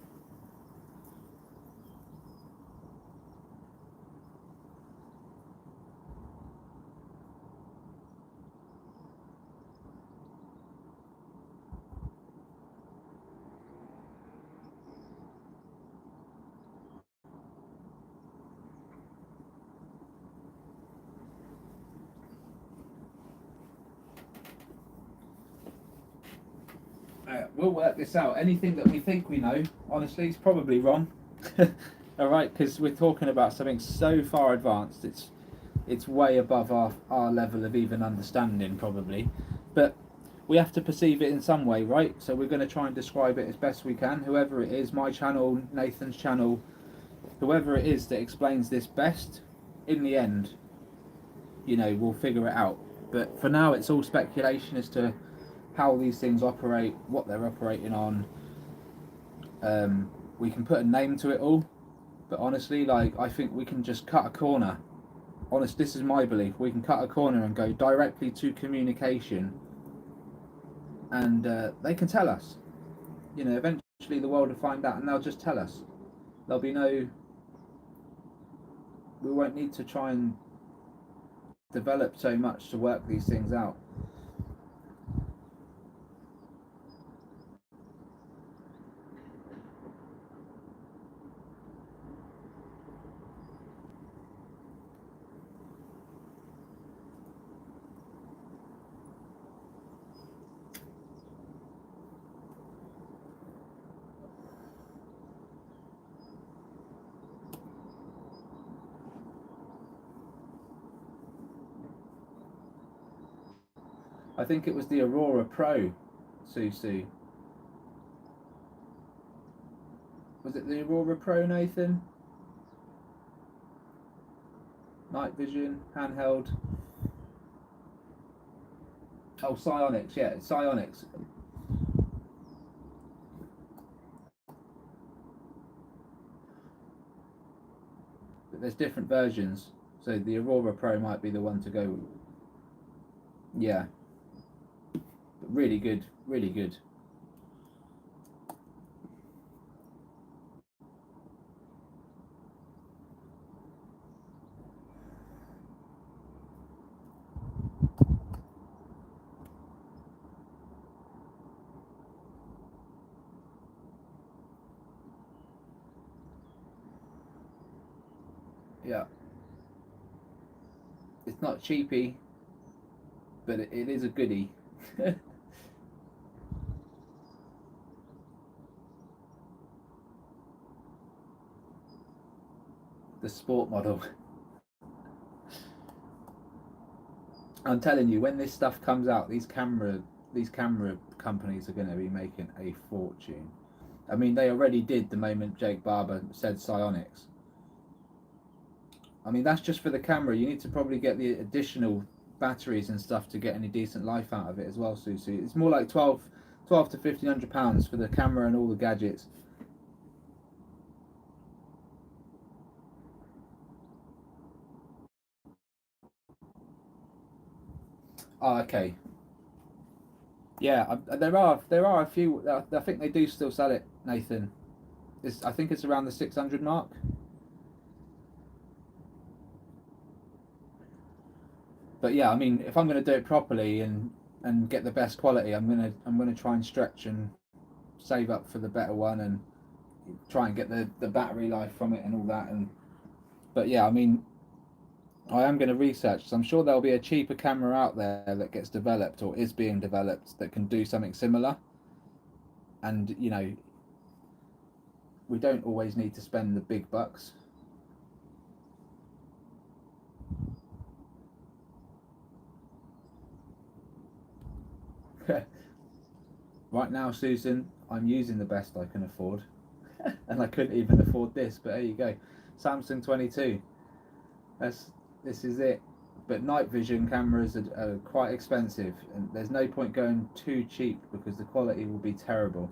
We'll work this out. Anything that we think we know, honestly, is probably wrong. All right, because we're talking about something so far advanced. It's way above our level of even understanding, probably. But we have to perceive it in some way, right? So we're going to try and describe it as best we can. Whoever it is, my channel, Nathan's channel, whoever it is that explains this best, in the end, you know, we'll figure it out. But for now, it's all speculation as to how these things operate, what they're operating on. We can put a name to it all, but honestly, like, I think we can just cut a corner. Honest, this is my belief. We can cut a corner and go directly to communication, and they can tell us. You know, eventually the world will find out, and they'll just tell us. There'll be no. We won't need to try and develop so much to work these things out. I think it was the Aurora Pro, Susu. Was it the Aurora Pro, Nathan? Night vision, handheld. Oh, psionics, yeah, psionics. there's different versions. So the Aurora Pro might be the one to go with. Yeah. But really good, really good. Yeah. It's not cheapy, but it is a goodie. The sport model. I'm telling you, when this stuff comes out, these camera companies are going to be making a fortune. I mean, they already did the moment Jake Barber said psionics. I mean, that's just for the camera. You need to probably get the additional batteries and stuff to get any decent life out of it as well, Susie. It's more like 12 to £1,500 for the camera and all the gadgets. Oh, okay. Yeah, there are a few. I think they do still sell it, Nathan. I think it's around the 600 mark. But yeah, I mean, if I'm going to do it properly and get the best quality, I'm gonna try and stretch and save up for the better one and try and get the battery life from it and all that. And but yeah, I mean, I am going to research. So I'm sure there'll be a cheaper camera out there that gets developed or is being developed that can do something similar. And you know, we don't always need to spend the big bucks. Right now, Susan, I'm using the best I can afford, and I couldn't even afford this. But there you go, Samsung 22. This is it. But night vision cameras are quite expensive, and there's no point going too cheap because the quality will be terrible.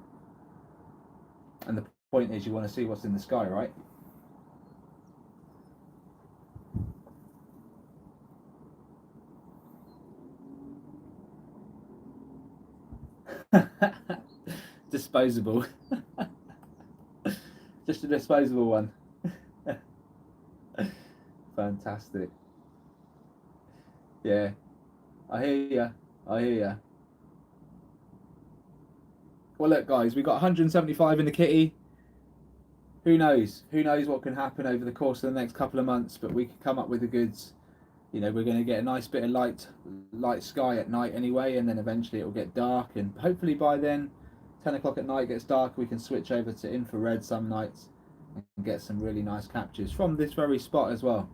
And the point is, you want to see what's in the sky, right? Disposable. Just a disposable one. Fantastic. Yeah, I hear ya. I hear ya. Well, look, guys, we got 175 in the kitty. Who knows? Who knows what can happen over the course of the next couple of months? But we could come up with the goods. You know, we're going to get a nice bit of light sky at night anyway, and then eventually it will get dark, and hopefully by then, 10 o'clock at night gets dark. We can switch over to infrared some nights and get some really nice captures from this very spot as well.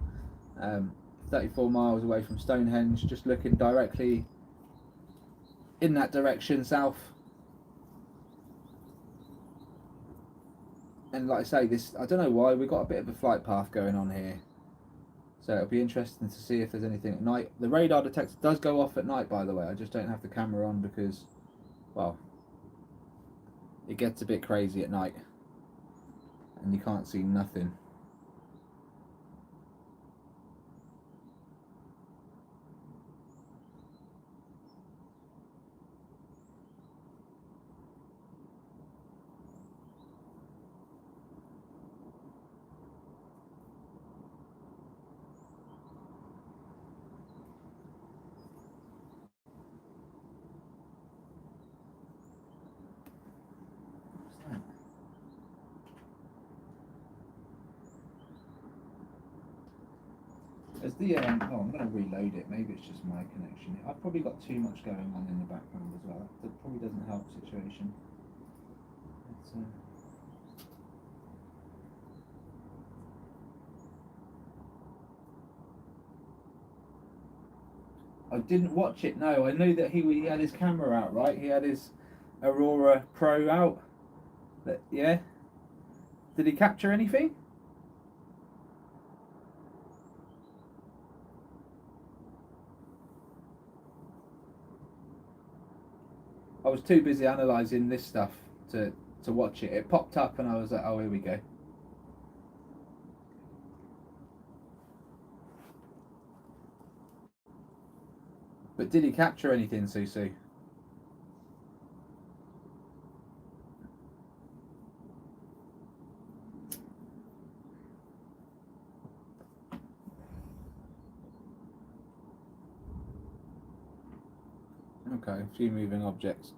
34 miles away from Stonehenge, just looking directly in that direction south. And like I say, this, I don't know why, we've got a bit of a flight path going on here. So it'll be interesting to see if there's anything at night. The radar detector does go off at night, by the way. I just don't have the camera on because, well, it gets a bit crazy at night and you can't see nothing. As the I'm going to reload it. Maybe it's just my connection. I've probably got too much going on in the background as well. That probably doesn't help the situation. I didn't watch it. No, I knew that he had his camera out. Right, he had his Aurora Pro out. But, yeah. Did he capture anything? I was too busy analysing this stuff to watch it. It popped up and I was like, oh, here we go. But did he capture anything, Susu? Okay, a few moving objects.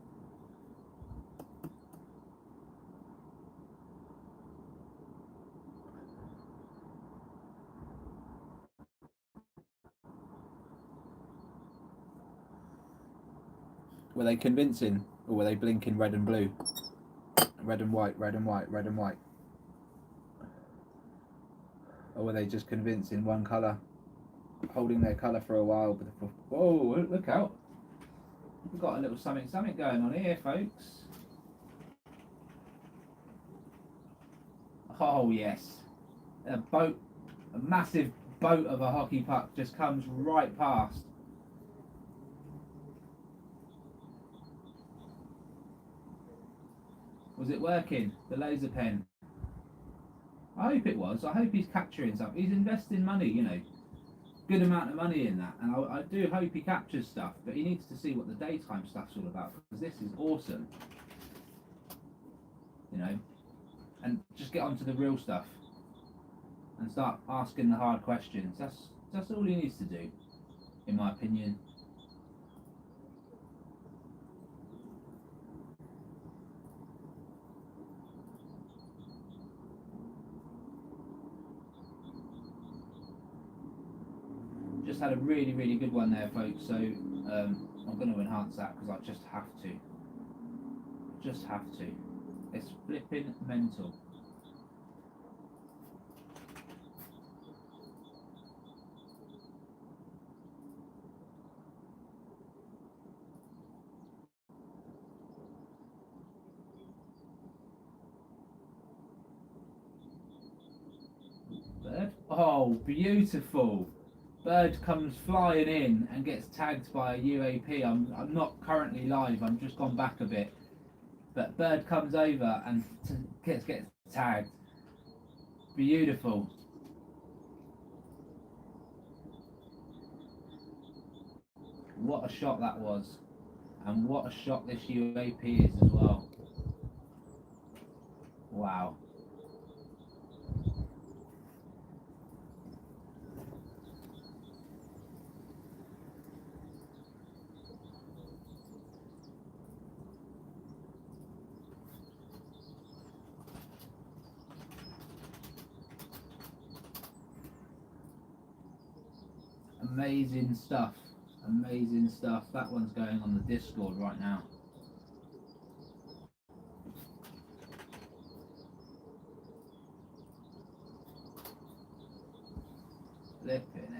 Were they convincing, or were they blinking red and blue? Red and white, red and white, red and white. Or were they just convincing one colour, holding their colour for a while? Whoa, look out. We've got a little something going on here, folks. Oh, yes. A boat, a massive boat of a hockey puck just comes right past. Was it working? The laser pen? I hope it was. I hope he's capturing something. He's investing money, you know, good amount of money in that, and I do hope he captures stuff, but he needs to see what the daytime stuff's all about, because this is awesome, you know, and just get onto the real stuff and start asking the hard questions. That's all he needs to do, in my opinion. Just had a really, really good one there, folks, so I'm going to enhance that because I just have to. It's flipping mental. Bird? Oh, beautiful. Bird comes flying in and gets tagged by a UAP. I'm not currently live, I'm just gone back a bit. But bird comes over and gets tagged. Beautiful. What a shot that was. And what a shot this UAP is as well. Wow. Amazing stuff. Amazing stuff. That one's going on the Discord right now. Flipping it.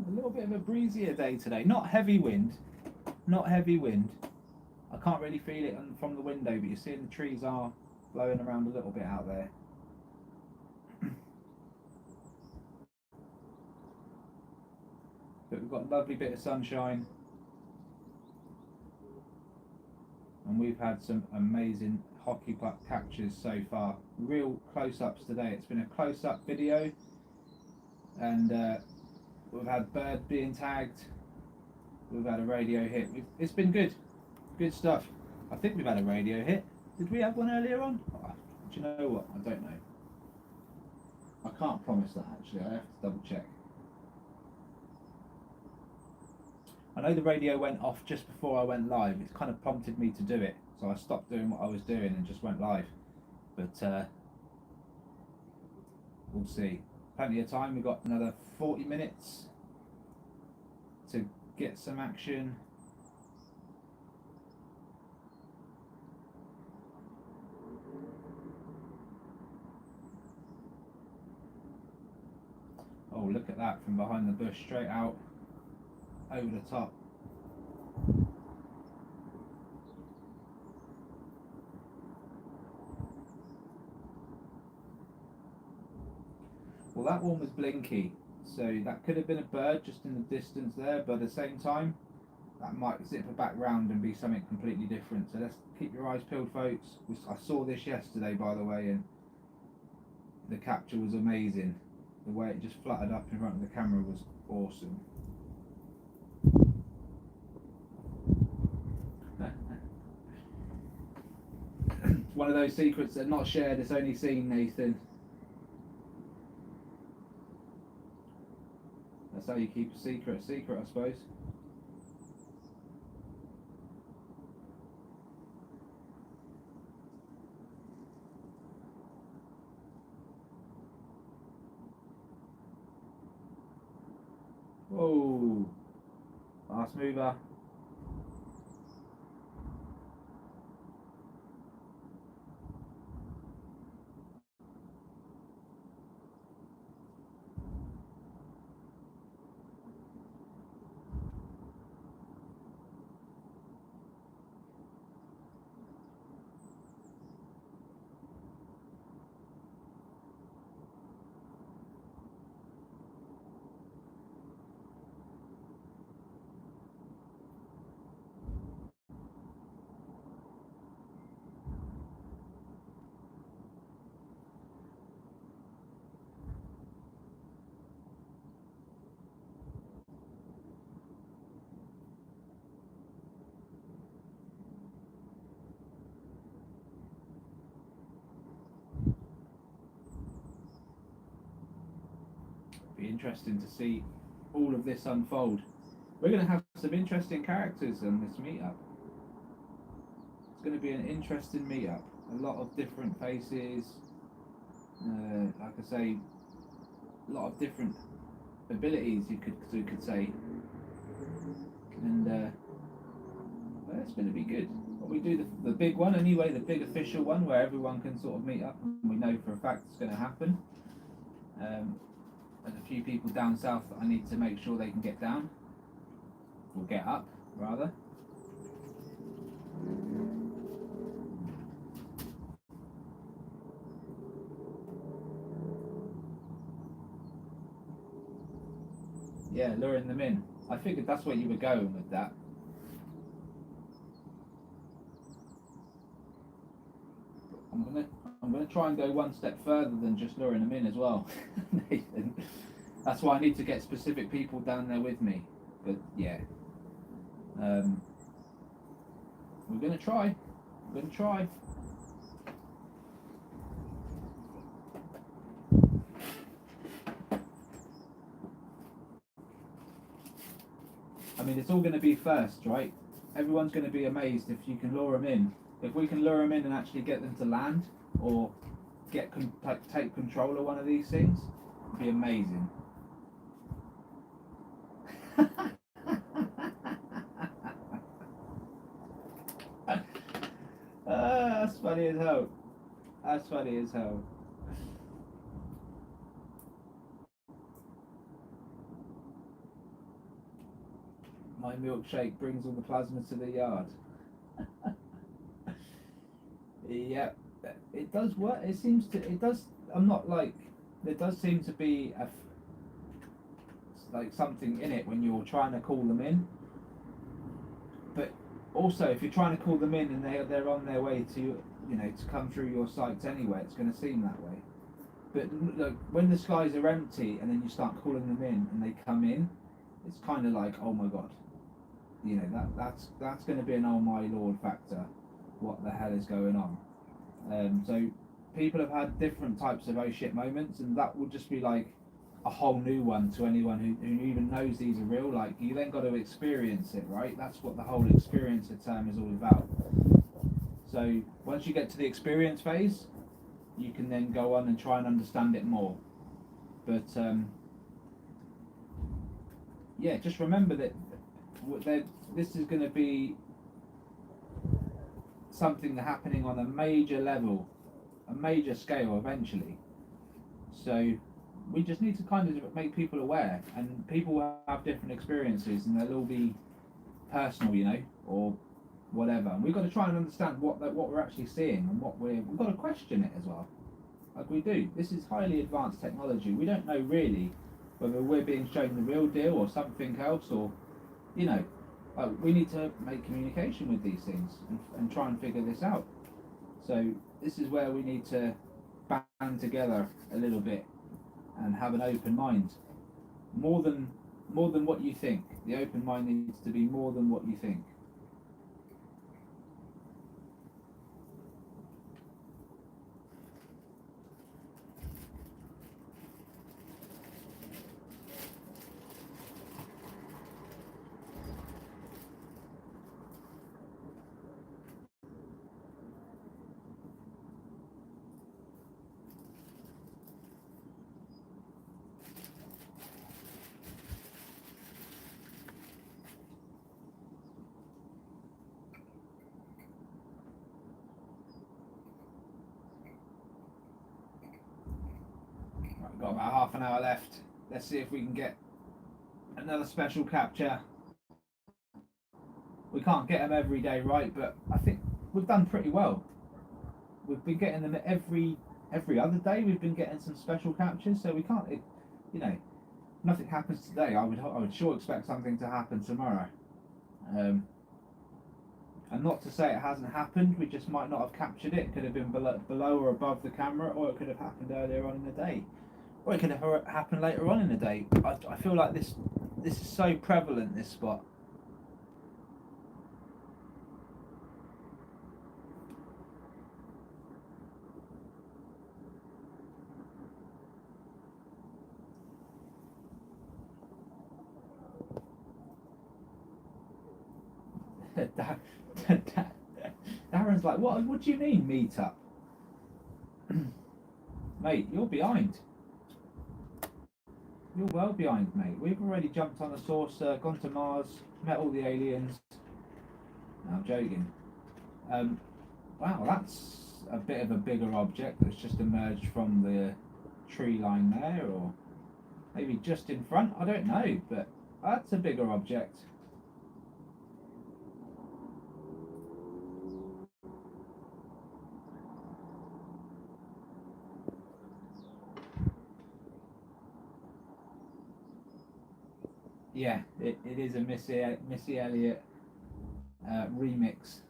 A little bit of a breezier day today. Not heavy wind. Not heavy wind. I can't really feel it from the window, but you're seeing the trees are blowing around a little bit out there. But we've got a lovely bit of sunshine. And we've had some amazing hockey puck captures so far. Real close-ups today. It's been a close-up video. And we've had bird being tagged. we've had a radio hit. It's been good stuff. I think we've had a radio hit. Did we have one earlier on? Oh, do you know what? I don't know. I can't promise that actually. I have to double check. I know the radio went off just before I went live. It's kind of prompted me to do it, so I stopped doing what I was doing and just went live. But we'll see. Plenty of time. We've got another 40 minutes to get some action. Oh, look at that from behind the bush, straight out over the top. Well, that one was blinky, so that could have been a bird just in the distance there, but at the same time, that might zip back round and be something completely different. So let's keep your eyes peeled, folks. I saw this yesterday, by the way, and the capture was amazing. The way it just fluttered up in front of the camera was awesome. One of those secrets that are not shared, it's only seen, Nathan. That's how you keep a secret, I suppose. Whoa, fast mover. Be interesting to see all of this unfold. We're going to have some interesting characters on this meetup. It's going to be an interesting meetup. A lot of different faces. Like I say, a lot of different abilities you could say. And well, it's going to be good. But we do the big one anyway, the big official one where everyone can sort of meet up and we know for a fact it's going to happen. There's a few people down south that I need to make sure they can get down, or get up, rather. Yeah, luring them in. I figured that's where you were going with that. I'm gonna try and go one step further than just luring them in as well, Nathan. That's why I need to get specific people down there with me. But yeah, we're gonna try. We're gonna try. I mean, it's all going to be first, right? Everyone's going to be amazed if you can lure them in. If we can lure them in and actually get them to land, or take control of one of these things, it'd be amazing. That's funny as hell. That's funny as hell. My milkshake brings all the plasma to the yard. Yeah, it does work. It seems to. It does. I'm not like. There does seem to be like something in it when you're trying to call them in. But also, if you're trying to call them in and they're on their way to to come through your sights anyway, it's going to seem that way. But look, when the skies are empty and then you start calling them in and they come in, it's kind of like, oh my god. you know, that's going to be an oh my lord factor. What the hell is going on? So people have had different types of oh shit moments, and that will just be like a whole new one to anyone who even knows these are real. Like, you then got to experience it, right? That's what the whole experiencer term is all about. So once you get to the experience phase, you can then go on and try and understand it more. But yeah, just remember that this is going to be something happening on a major level, a major scale eventually. So we just need to kind of make people aware, and people will have different experiences, and they'll all be personal, you know, or whatever. And we've got to try and understand what we're actually seeing, and we've got to question it as well, like we do. This is highly advanced technology. We don't know really whether we're being shown the real deal or something else, or, you know, we need to make communication with these things and try and figure this out. So this is where we need to band together a little bit and have an open mind, more than what you think. The open mind needs to be more than what you think. Right, we've got about half an hour left. Let's see if we can get another special capture. We can't get them every day, right? But I think we've done pretty well. We've been getting them every other day. We've been getting some special captures, so we can't, you know, nothing happens today. I would sure expect something to happen tomorrow. And not to say it hasn't happened, we just might not have captured it. It could have been below or above the camera, or it could have happened earlier on in the day, or it could have happened later on in the day. I feel like this is so prevalent, this spot. Darren's like, what do you mean meet up? Mate, you're behind. You're well behind, mate. We've already jumped on a saucer, gone to Mars, met all the aliens. No, I'm joking. Wow, that's a bit of a bigger object that's just emerged from the tree line there, or maybe just in front, I don't know, but that's a bigger object. Yeah, it is a Missy Elliott remix.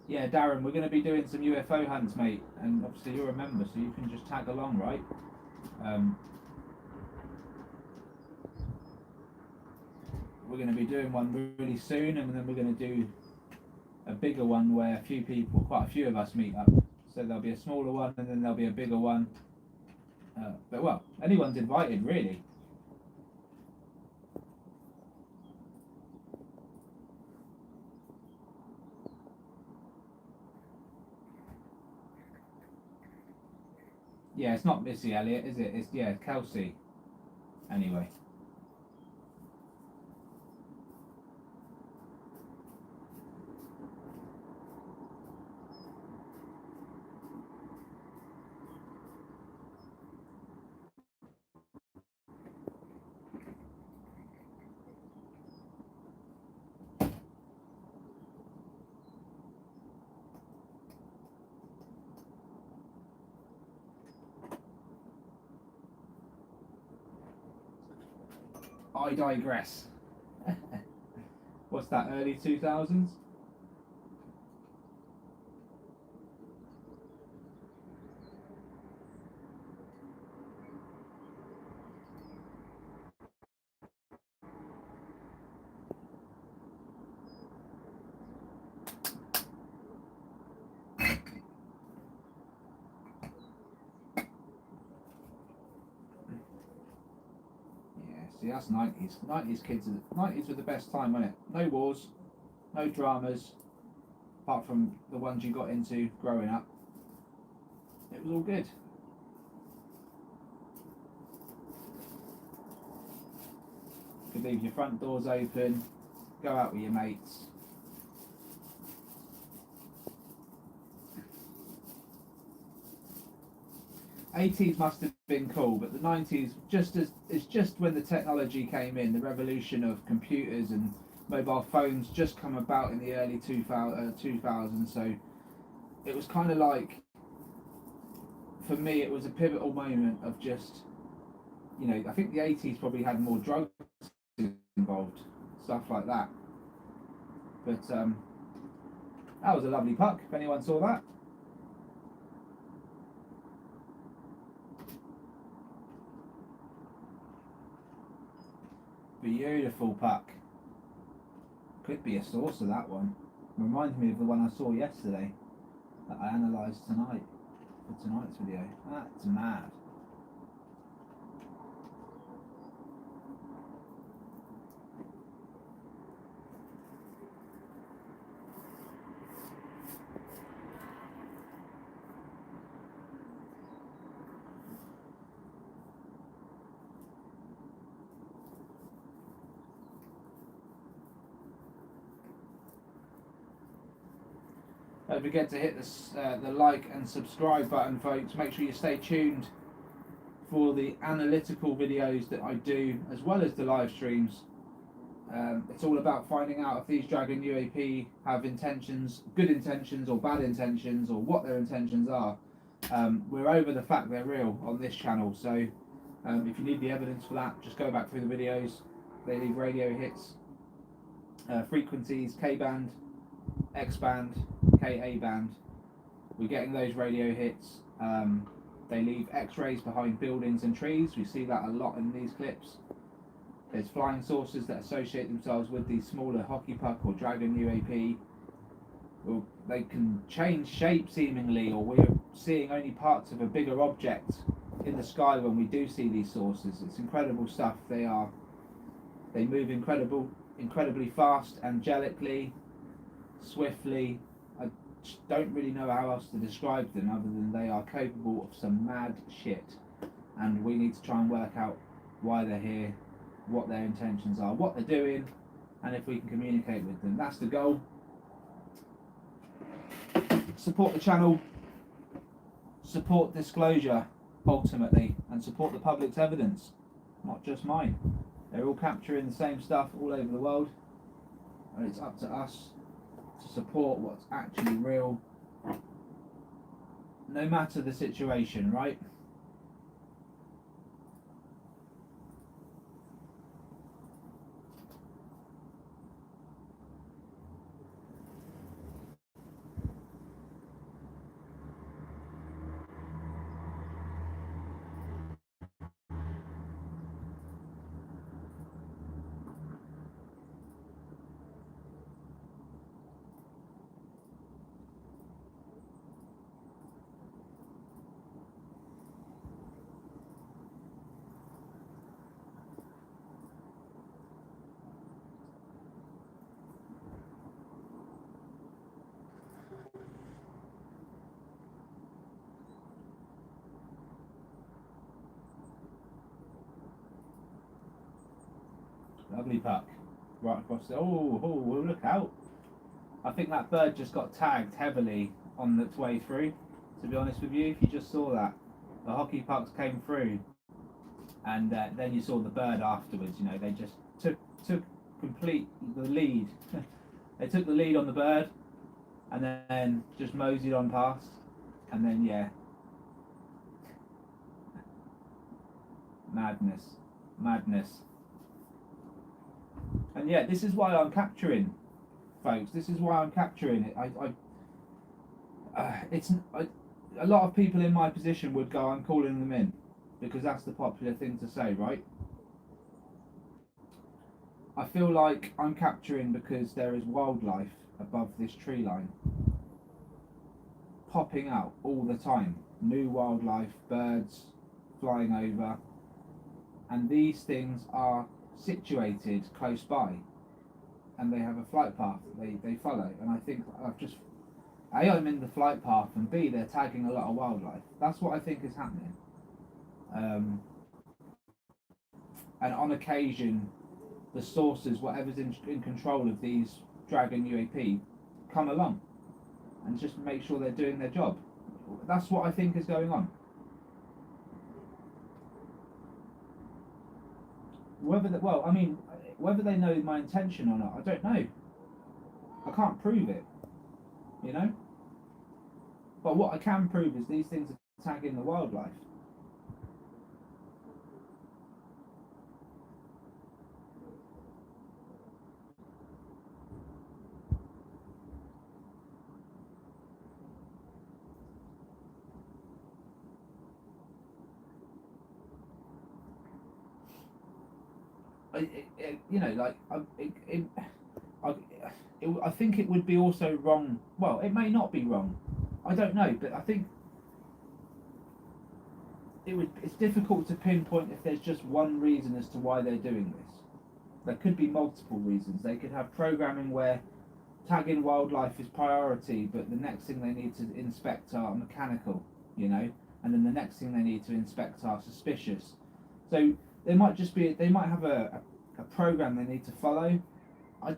Yeah, Darren, we're going to be doing some UFO hunts, mate, and obviously you're a member, so you can just tag along, right? We're going to be doing one really soon, and then we're going to do a bigger one where quite a few of us meet up. So there'll be a smaller one, and then there'll be a bigger one. But well, anyone's invited, really. Yeah, it's not Missy Elliott, is it? It's Kelsey. Anyway. I digress. What's that, early 2000s? See, that's 90s. 90s kids, 90s were the best time, wasn't it? No wars, no dramas, apart from the ones you got into growing up. It was all good. You could leave your front doors open, go out with your mates. '80s must have been cool, but the '90s it's just when the technology came in, the revolution of computers and mobile phones just come about in the early 2000s. So it was kind of like, for me, it was a pivotal moment of just, you know, I think the '80s probably had more drugs involved, stuff like that. But that was a lovely puck, if anyone saw that. Beautiful puck. Could be a source of that one. Reminds me of the one I saw yesterday that I analysed tonight for tonight's video. That's mad. Don't forget to hit the like and subscribe button, folks. Make sure you stay tuned for the analytical videos that I do, as well as the live streams. It's all about finding out if these Dragon UAP have intentions, good intentions or bad intentions, or what their intentions are. We're over the fact they're real on this channel, so if you need the evidence for that, just go back through the videos. They leave radio hits, frequencies, K-band, X-band, Ka band. We're getting those radio hits. They leave X-rays behind buildings and trees. We see that a lot in these clips. There's flying saucers that associate themselves with the smaller hockey puck or Dragon UAP. Well, they can change shape seemingly, or we're seeing only parts of a bigger object in the sky when we do see these saucers. It's incredible stuff. They move incredibly fast, angelically, swiftly. I don't really know how else to describe them other than they are capable of some mad shit, and we need to try and work out why they're here, what their intentions are, what they're doing, and if we can communicate with them. That's the goal. Support the channel, support disclosure ultimately, and support the public's evidence, not just mine. They're all capturing the same stuff all over the world, and it's up to us to support what's actually real, no matter the situation, right? Lovely puck, right across the. Oh, look out! I think that bird just got tagged heavily on its way through. To be honest with you, if you just saw that, the hockey pucks came through, and then you saw the bird afterwards. You know, they just took the lead. They took the lead on the bird, and then just moseyed on past, and then yeah, madness. And yeah, this is why I'm capturing, folks. This is why I'm capturing it. A lot of people in my position would go, I'm calling them in, because that's the popular thing to say, right? I feel like I'm capturing because there is wildlife above this tree line, popping out all the time. New wildlife, birds flying over, and these things are situated close by, and they have a flight path they follow. And I think A, I'm in the flight path, and B, they're tagging a lot of wildlife. That's what I think is happening. And on occasion, the sources, whatever's in control of these Dragon UAP, come along and just make sure they're doing their job. That's what I think is going on. Whether they know my intention or not, I don't know. I can't prove it, you know. But what I can prove is these things are tagging the wildlife. I think it would be also wrong. Well, it may not be wrong. I don't know, but I think it's difficult to pinpoint if there's just one reason as to why they're doing this. There could be multiple reasons. They could have programming where tagging wildlife is priority, but the next thing they need to inspect are mechanical, you know, and then the next thing they need to inspect are suspicious. So they might have a program they need to follow. I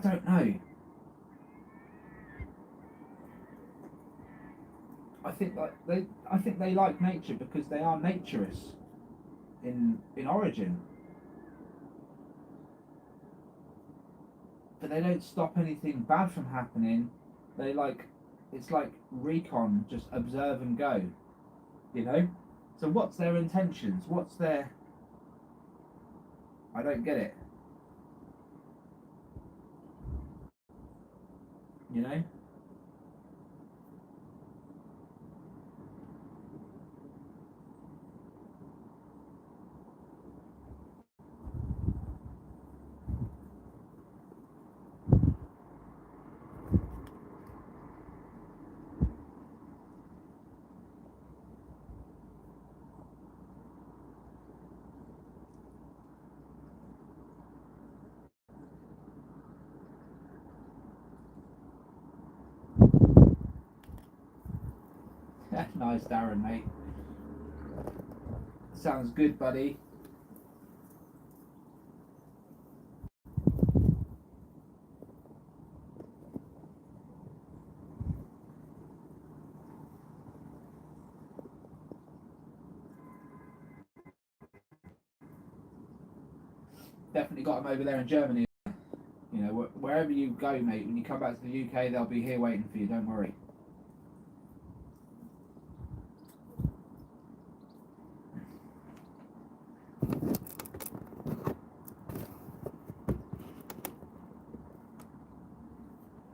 don't know. I think they like nature because they are naturists in origin. But they don't stop anything bad from happening. It's like recon, just observe and go, you know? So what's their intentions? I don't get it. You know? Nice, Darren, mate. Sounds good, buddy. Definitely got them over there in Germany. You know, wherever you go, mate, when you come back to the UK, they'll be here waiting for you, don't worry.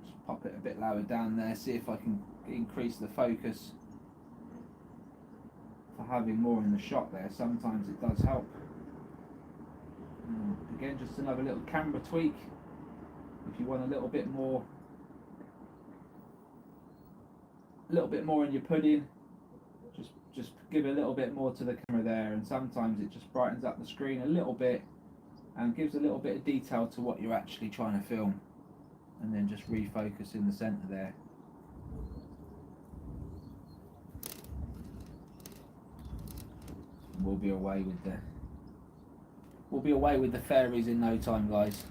Just pop it a bit lower down there, see if I can increase the focus for having more in the shot there. Sometimes it does help. Again, just another little camera tweak. If you want a little bit more in your pudding, just give a little bit more to the camera there, and sometimes it just brightens up the screen a little bit and gives a little bit of detail to what you're actually trying to film, and then just refocus in the center there. We'll be away with the fairies in no time, guys.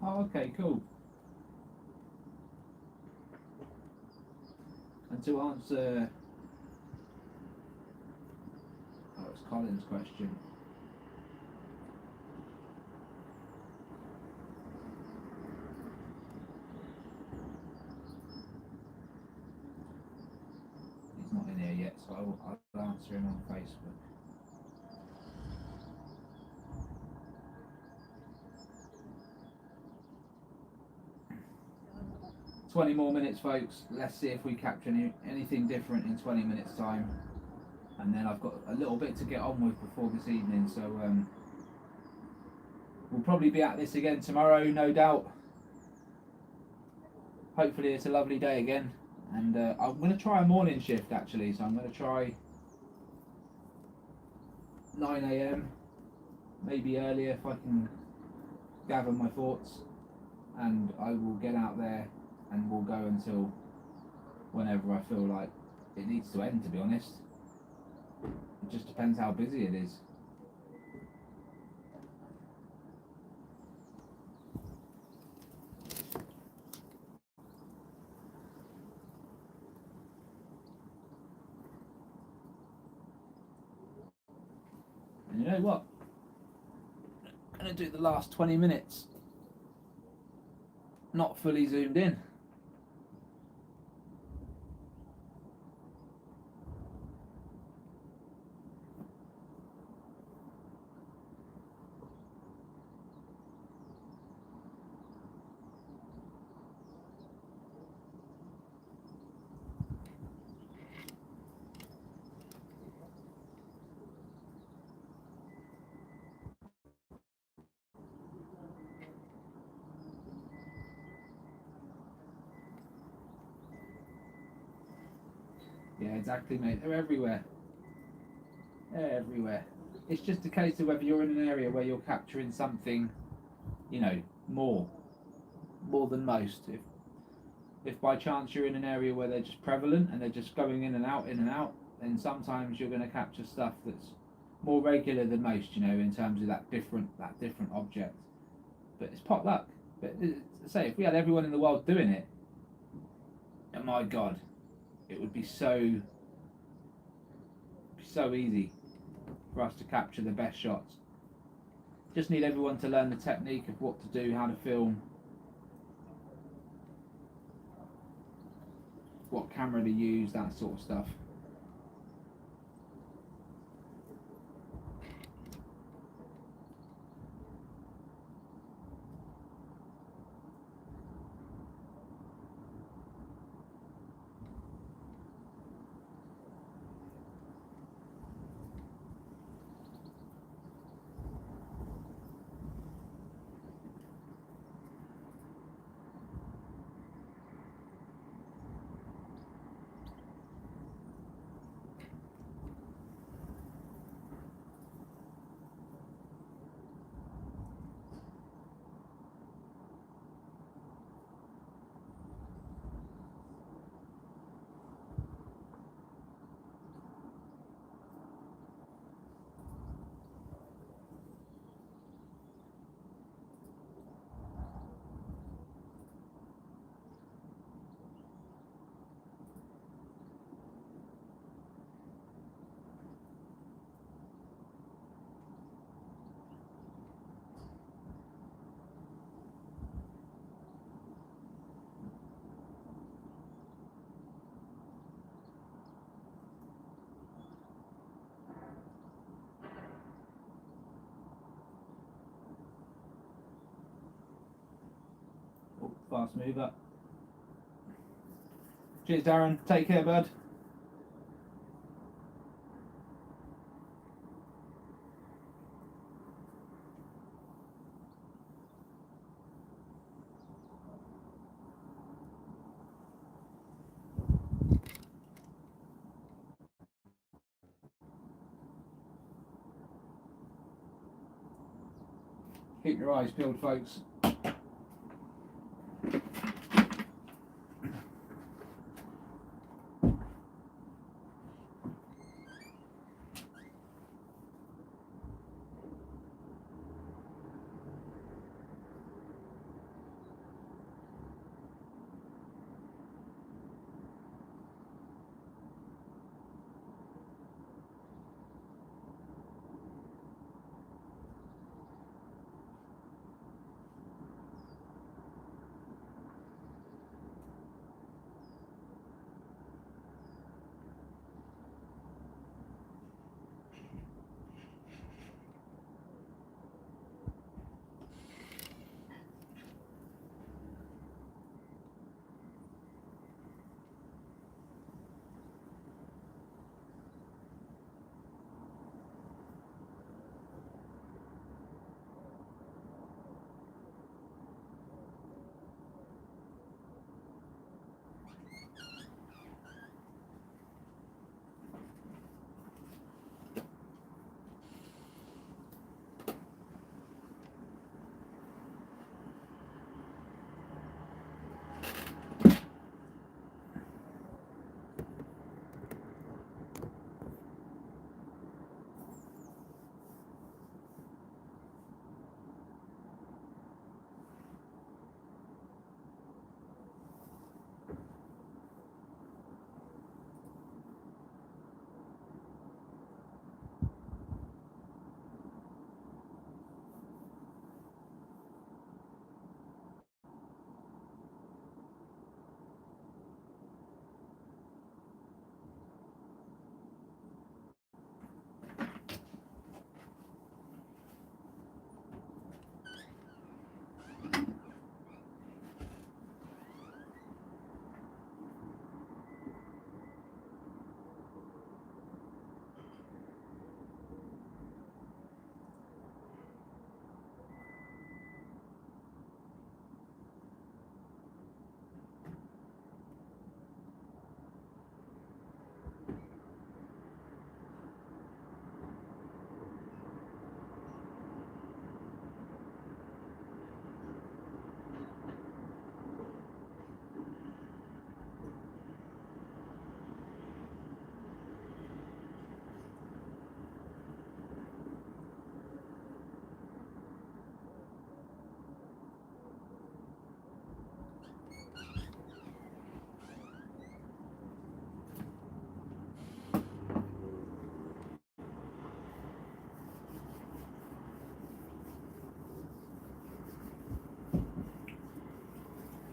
Oh, okay, cool. And to answer, it's Colin's question. He's not in here yet, so I'll answer him on Facebook. 20 more minutes, folks. Let's see if we capture anything different in 20 minutes time, and then I've got a little bit to get on with before this evening, so we'll probably be at this again tomorrow, no doubt. Hopefully it's a lovely day again, and I'm going to try a morning shift actually, so I'm going to try 9 AM, maybe earlier if I can gather my thoughts, and I will get out there and we'll go until whenever I feel like it needs to end, to be honest. It just depends how busy it is. And you know what? I'm going to do the last 20 minutes not fully zoomed in. Yeah, exactly, mate. They're everywhere. They're everywhere. It's just a case of whether you're in an area where you're capturing something, you know, more than most. If by chance you're in an area where they're just prevalent and they're just going in and out, then sometimes you're going to capture stuff that's more regular than most, you know, in terms of that different object. But it's pot luck. But say if we had everyone in the world doing it, oh my God, it would be so easy for us to capture the best shots. Just need everyone to learn the technique of what to do, how to film, what camera to use, that sort of stuff. Oh, fast mover. Cheers, Darren. Take care, bud. Keep your eyes peeled, folks.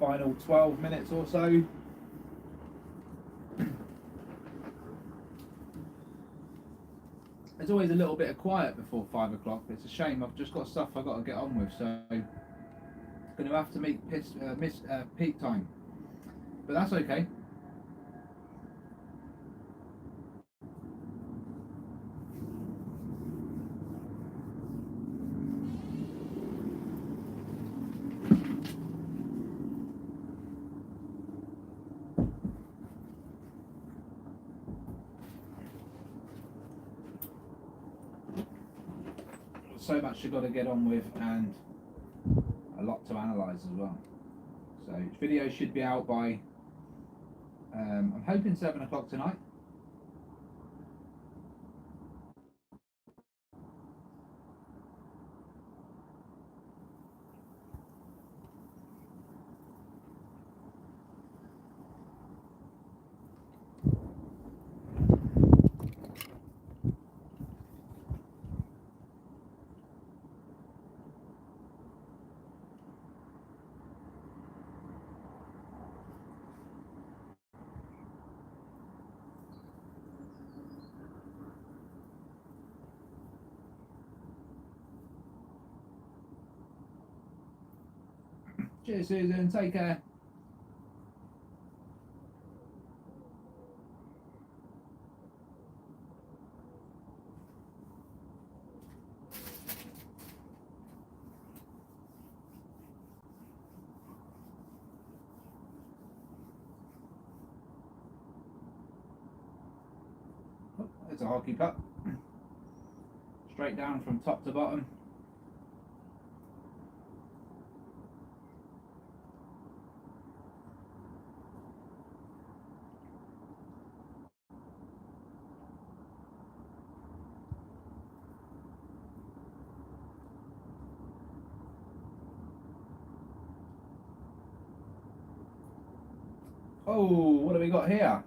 final 12 minutes or so. There's always a little bit of quiet before 5 o'clock. It's a shame. I've just got stuff I've got to get on with, so I'm going to have to miss peak time. But that's okay. So much you've got to get on with and a lot to analyse as well. So video should be out by I'm hoping 7 o'clock tonight. Cheers, Susan. Take care. Oh, there's a hockey puck. Straight down from top to bottom. Oh, what have we got here?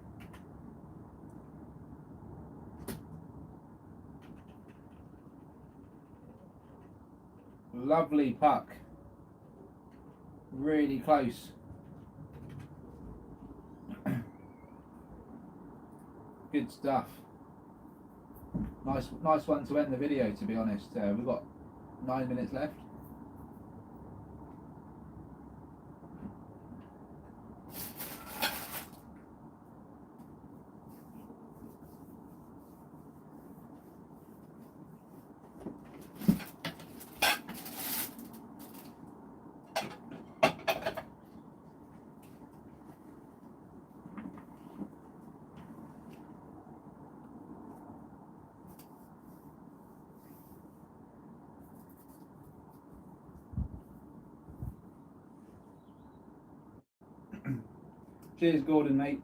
Lovely puck. Really close. Good stuff. Nice one to end the video, to be honest. We've got 9 minutes left. Cheers, Gordon, mate.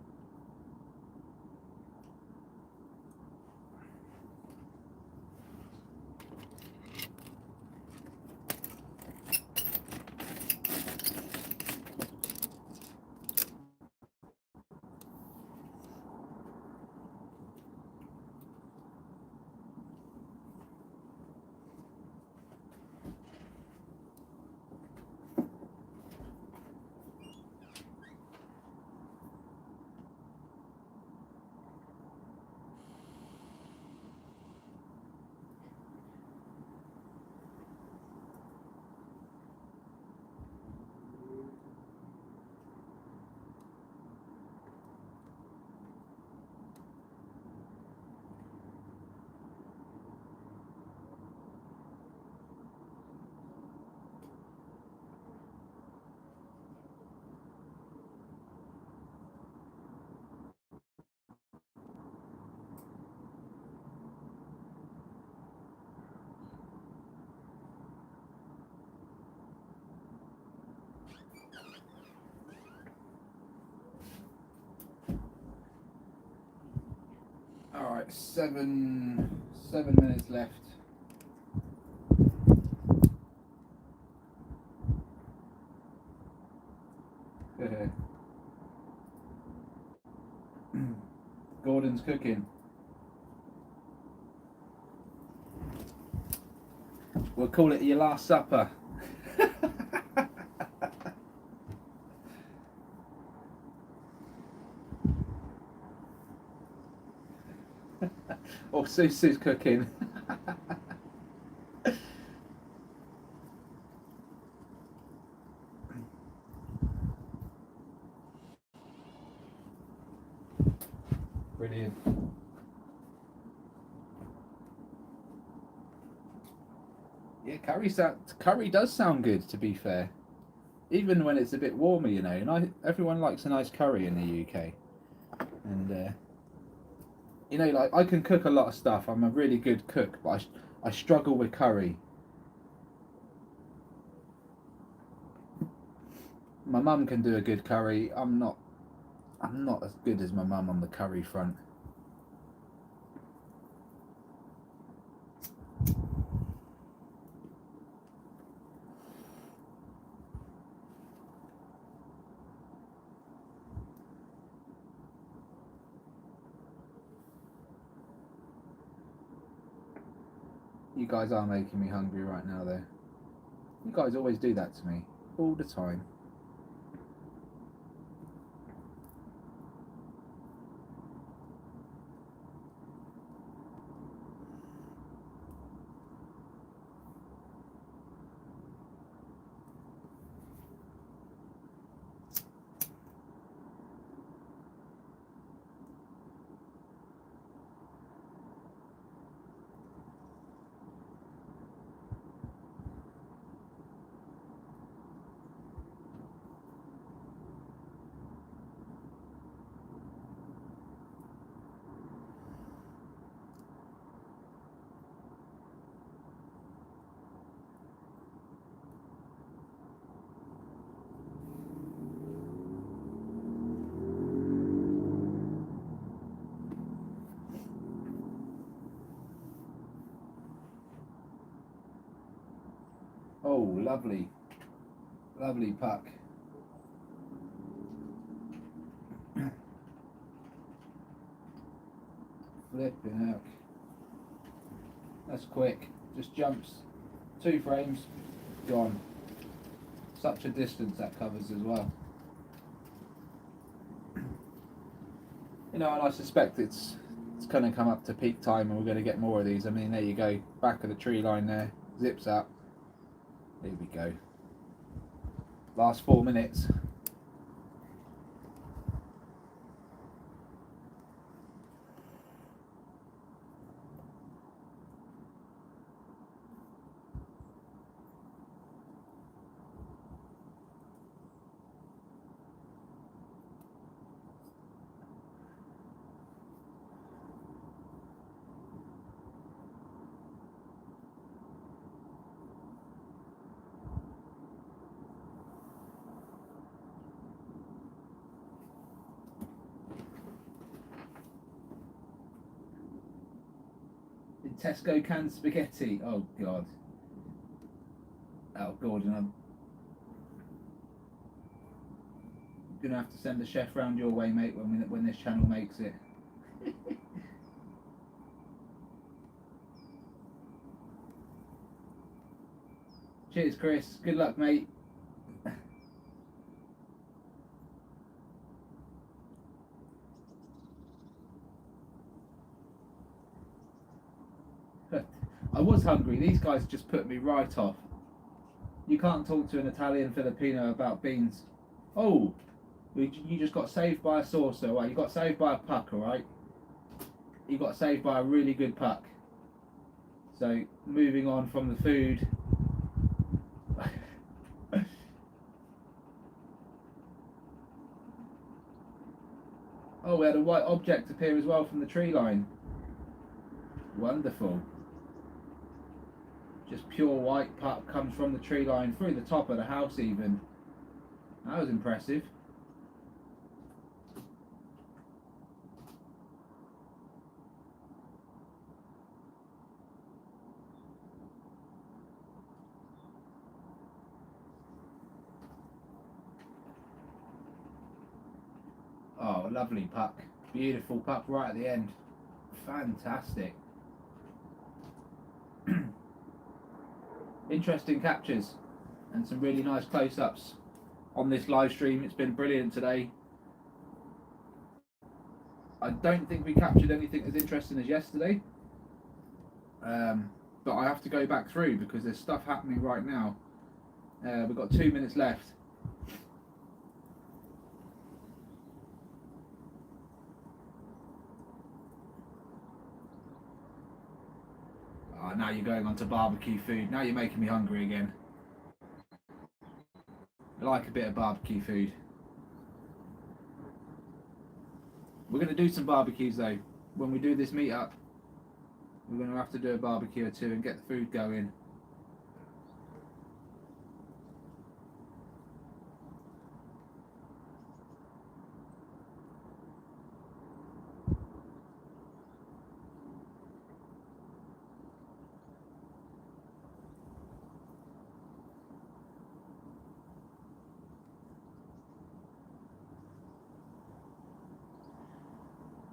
All right, seven minutes left. Gordon's cooking. We'll call it your last supper. Or Susu's cooking. Brilliant. Yeah, curry does sound good, to be fair. Even when it's a bit warmer, you know. And everyone likes a nice curry in the UK. And you know, like, I can cook a lot of stuff. I'm a really good cook, but I struggle with curry. My mum can do a good curry. I'm not as good as my mum on the curry front. You guys are making me hungry right now, though. You guys always do that to me, all the time. Oh, lovely. Lovely puck. Flipping heck. That's quick. Just jumps. 2 frames. Gone. Such a distance that covers as well. You know, and I suspect it's going to come up to peak time and we're going to get more of these. I mean, there you go. Back of the tree line there. Zips up. There we go. Last 4 minutes. Tesco canned spaghetti. Oh God. Oh Gordon, I'm gonna have to send a chef round your way, mate, when this channel makes it. Cheers, Chris. Good luck, mate. I was hungry. These guys just put me right off. You can't talk to an Italian Filipino about beans. Oh, you just got saved by a saucer. Right, you got saved by a puck, all right? You got saved by a really good puck. So, moving on from the food. Oh, we had a white object appear as well from the tree line. Wonderful. Just pure white puck comes from the tree line through the top of the house even. That was impressive. Oh, lovely puck. Beautiful puck right at the end. Fantastic. Interesting captures and some really nice close-ups on this live stream. It's been brilliant today. I don't think we captured anything as interesting as yesterday. But I have to go back through because there's stuff happening right now. We've got 2 minutes left. Oh, now you're going on to barbecue food. Now you're making me hungry again. I like a bit of barbecue food. We're going to do some barbecues though. When we do this meetup, we're going to have to do a barbecue or two and get the food going.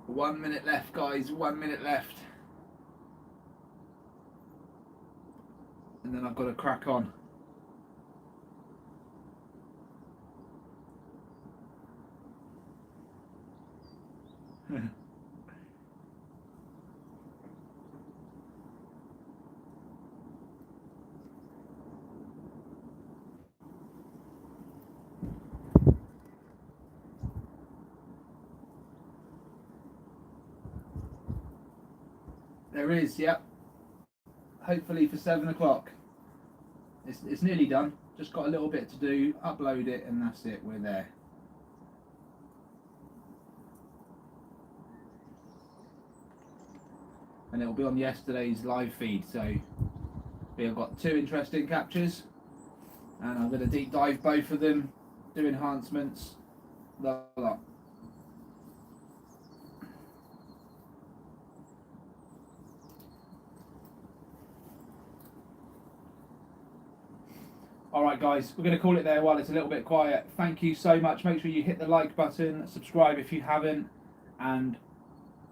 One minute left, guys. 1 minute left. And then I've got to crack on. There is, yep. Hopefully for 7 o'clock. It's nearly done. Just got a little bit to do. Upload it and that's it. We're there. And it'll be on yesterday's live feed. So we've got 2 interesting captures. And I'm going to deep dive both of them. Do enhancements. The lot. Alright guys, we're going to call it there while it's a little bit quiet. Thank you so much. Make sure you hit the like button, subscribe if you haven't, and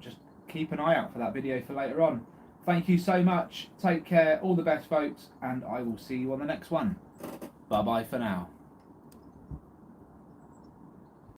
just keep an eye out for that video for later on. Thank you so much. Take care. All the best, folks, and I will see you on the next one. Bye bye for now.